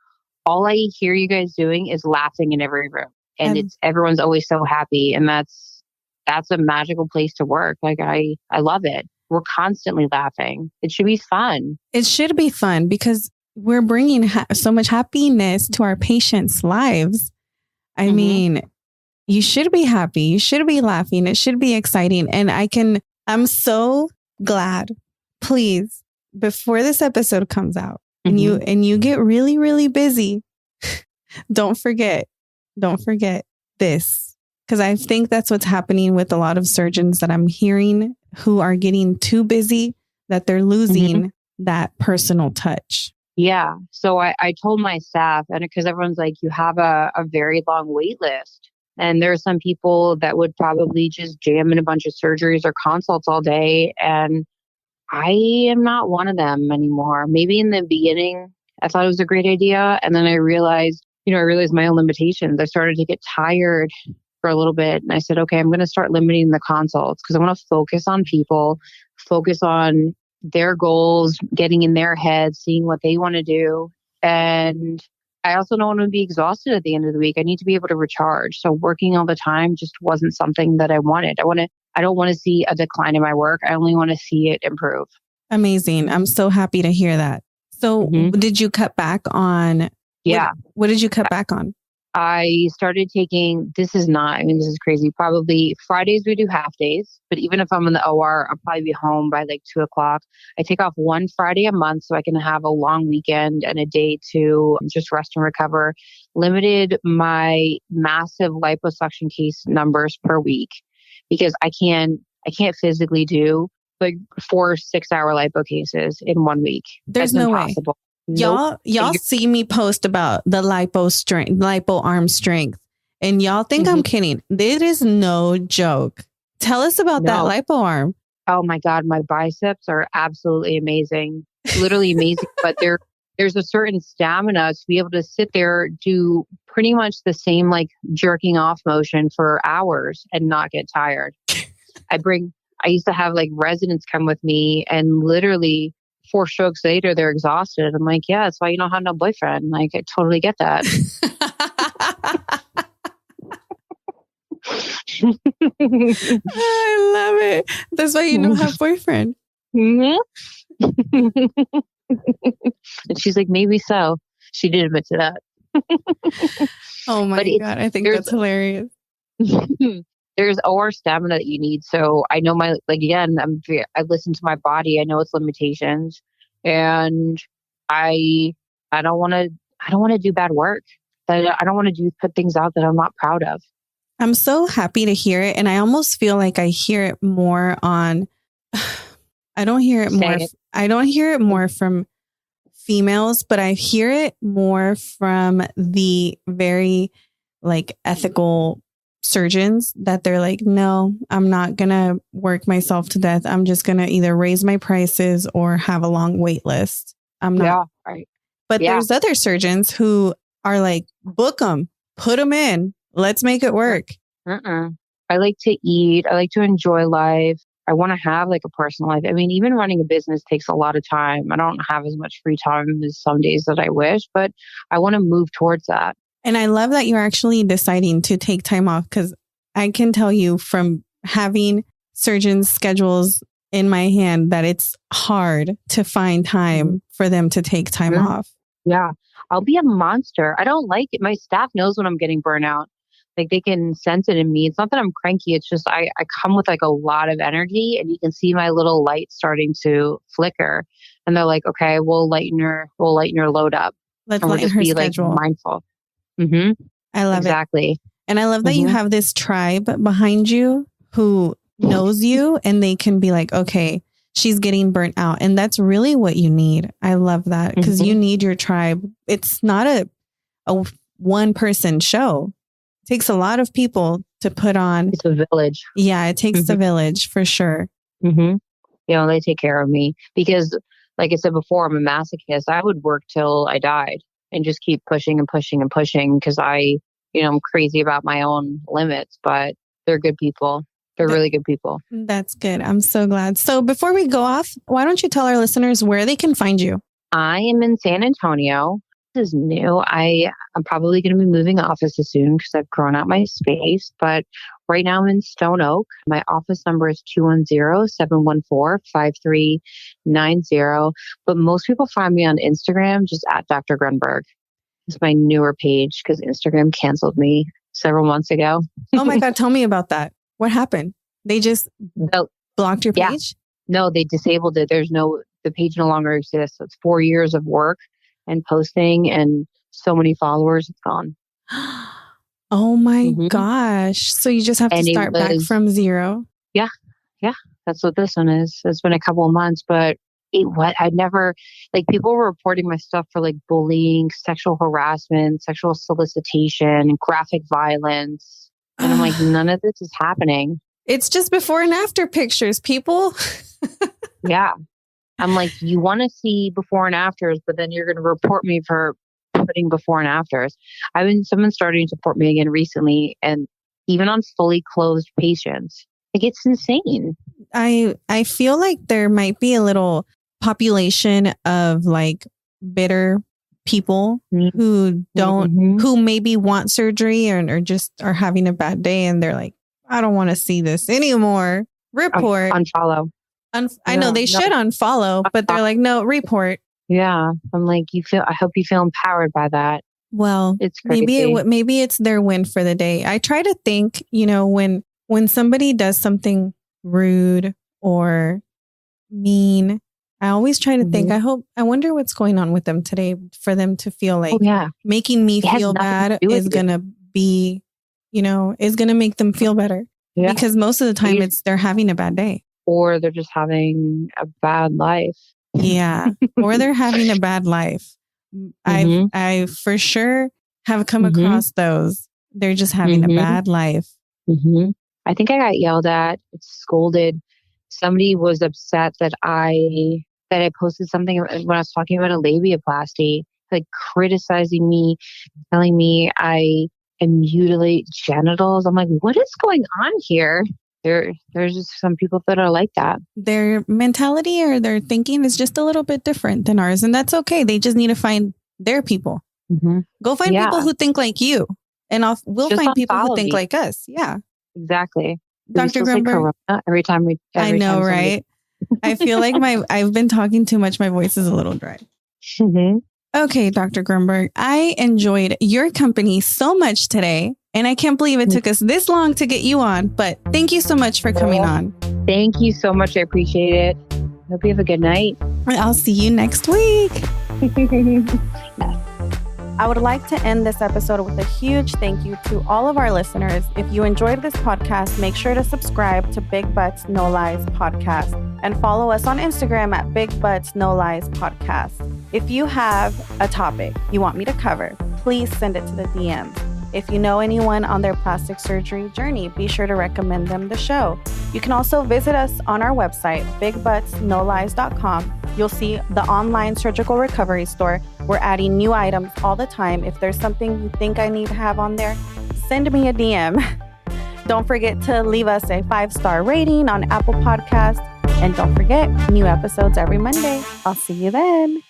All I hear you guys doing is laughing in every room. And everyone's always so happy. And that's a magical place to work. Like I love it. We're constantly laughing. It should be fun. It should be fun because we're bringing so much happiness to our patients' lives. I mean, you should be happy. You should be laughing. It should be exciting. And I'm so glad, please, before this episode comes out and you get really, really busy, don't forget this. Because I think that's what's happening with a lot of surgeons that I'm hearing who are getting too busy, that they're losing that personal touch. Yeah. So I told my staff, and because everyone's like, you have a very long wait list. And there are some people that would probably just jam in a bunch of surgeries or consults all day. And I am not one of them anymore. Maybe in the beginning, I thought it was a great idea. And then I realized my own limitations. I started to get tired for a little bit. And I said, okay, I'm going to start limiting the consults because I want to focus on people, focus on their goals, getting in their heads, seeing what they want to do. And I also don't want to be exhausted at the end of the week. I need to be able to recharge. So working all the time just wasn't something that I wanted. I don't want to see a decline in my work. I only want to see it improve. Amazing. I'm so happy to hear that. So did you cut back on Yeah. What did you cut back on? I started taking, this is crazy. Probably Fridays we do half days, but even if I'm in the OR, I'll probably be home by like 2 o'clock. I take off one Friday a month so I can have a long weekend and a day to just rest and recover. Limited my massive liposuction case numbers per week because I can't physically do like 4 6-hour lipo cases in 1 week. There's That's no impossible. way. Y'all see me post about the lipo arm strength, and y'all think I'm kidding. This is no joke. Tell us about that lipo arm. Oh my God, my biceps are absolutely amazing. Literally amazing. But there's a certain stamina to be able to sit there, do pretty much the same like jerking off motion for hours and not get tired. I used to have like residents come with me and literally 4 strokes later, they're exhausted. I'm like, yeah, that's why you don't have no boyfriend. Like, I totally get that. I love it. That's why you don't have boyfriend. And she's like, maybe so. She did admit to that. Oh my God. I think that's hilarious. There's OR stamina that you need. So I know I listen to my body. I know its limitations, and I don't want to do bad work. I don't want to put things out that I'm not proud of. I'm so happy to hear it. And I almost feel like I hear it more on, I don't hear it more from females, but I hear it more from the very like ethical surgeons that they're like, no, I'm not going to work myself to death. I'm just going to either raise my prices or have a long wait list. I'm not. Yeah, right. But there's other surgeons who are like, book them, put them in. Let's make it work. I like to eat. I like to enjoy life. I want to have like a personal life. I mean, even running a business takes a lot of time. I don't have as much free time as some days that I wish, but I want to move towards that. And I love that you're actually deciding to take time off, because I can tell you from having surgeons' schedules in my hand that it's hard to find time for them to take time off. Yeah, I'll be a monster. I don't like it. My staff knows when I'm getting burnout. Like they can sense it in me. It's not that I'm cranky. It's just I come with like a lot of energy, and you can see my little light starting to flicker. And they're like, okay, we'll lighten your load up. Let's lighten her schedule. Like mindful. I love it. Exactly. And I love that you have this tribe behind you who knows you, and they can be like, okay, she's getting burnt out. And that's really what you need. I love that, because you need your tribe. It's not a one person show. It takes a lot of people to put on. It's a village. Yeah, it takes the village for sure. You know, they take care of me because, like I said before, I'm a masochist. I would work till I died and just keep pushing and pushing and pushing because I'm crazy about my own limits, but they're good people. They're really good people. That's good. I'm so glad. So before we go off, why don't you tell our listeners where they can find you? I am in San Antonio. This is new. I'm probably going to be moving offices soon because I've grown out my space. But right now I'm in Stone Oak. My office number is 210-714-5390. But most people find me on Instagram just at Dr. Grunberg. It's my newer page because Instagram canceled me several months ago. Oh my God. Tell me about that. What happened? They just blocked your page? No, they disabled it. The page no longer exists. It's 4 years of work and posting and so many followers. It's gone. Oh my gosh. So you just have to start back from zero. Yeah. That's what this one is. It's been a couple of months, but I never, people were reporting my stuff for bullying, sexual harassment, sexual solicitation, graphic violence. And I'm like, none of this is happening. It's just before and after pictures, people. Yeah. I'm like, you want to see before and afters, but then you're going to report me for putting before and afters. Someone's starting to report me again recently, and even on fully closed patients. It's insane. I feel like there might be a little population of bitter people who don't, who maybe want surgery or just are having a bad day, and they're like, I don't want to see this anymore. Report. Unfollow. I know they should unfollow, but they're like, no, report. Yeah. I'm like, I hope you feel empowered by that. Well, It's crazy. maybe it's their win for the day. I try to think, when somebody does something rude or mean, I always try to think, I wonder what's going on with them today for them to feel like making me feel bad is going to be, is going to make them feel better. Yeah. Because most of the time they're having a bad day. Or they're just having a bad life. Yeah. Or they're having a bad life. I for sure have come across those. They're just having a bad life. I think I got yelled at, scolded. Somebody was upset that I posted something when I was talking about a labiaplasty, like criticizing me, telling me I mutilate genitals. I'm like, what is going on here? There's just some people that are like that. Their mentality or their thinking is just a little bit different than ours. And that's okay. They just need to find their people. Go find people who think like you. And we'll just find people who think like us. Yeah. Exactly. Dr. Grunberg. Every time I know, right? I feel like I've been talking too much. My voice is a little dry. Okay, Dr. Grunberg, I enjoyed your company so much today. And I can't believe it took us this long to get you on. But thank you so much for coming on. Thank you so much. I appreciate it. Hope you have a good night. I'll see you next week. I would like to end this episode with a huge thank you to all of our listeners. If you enjoyed this podcast, make sure to subscribe to Big Butts No Lies Podcast and follow us on Instagram at Big Butts No Lies Podcast. If you have a topic you want me to cover, please send it to the DMs. If you know anyone on their plastic surgery journey, be sure to recommend them the show. You can also visit us on our website, bigbuttsnolies.com. You'll see the online surgical recovery store. We're adding new items all the time. If there's something you think I need to have on there, send me a DM. Don't forget to leave us a 5-star rating on Apple Podcasts. And don't forget, new episodes every Monday. I'll see you then.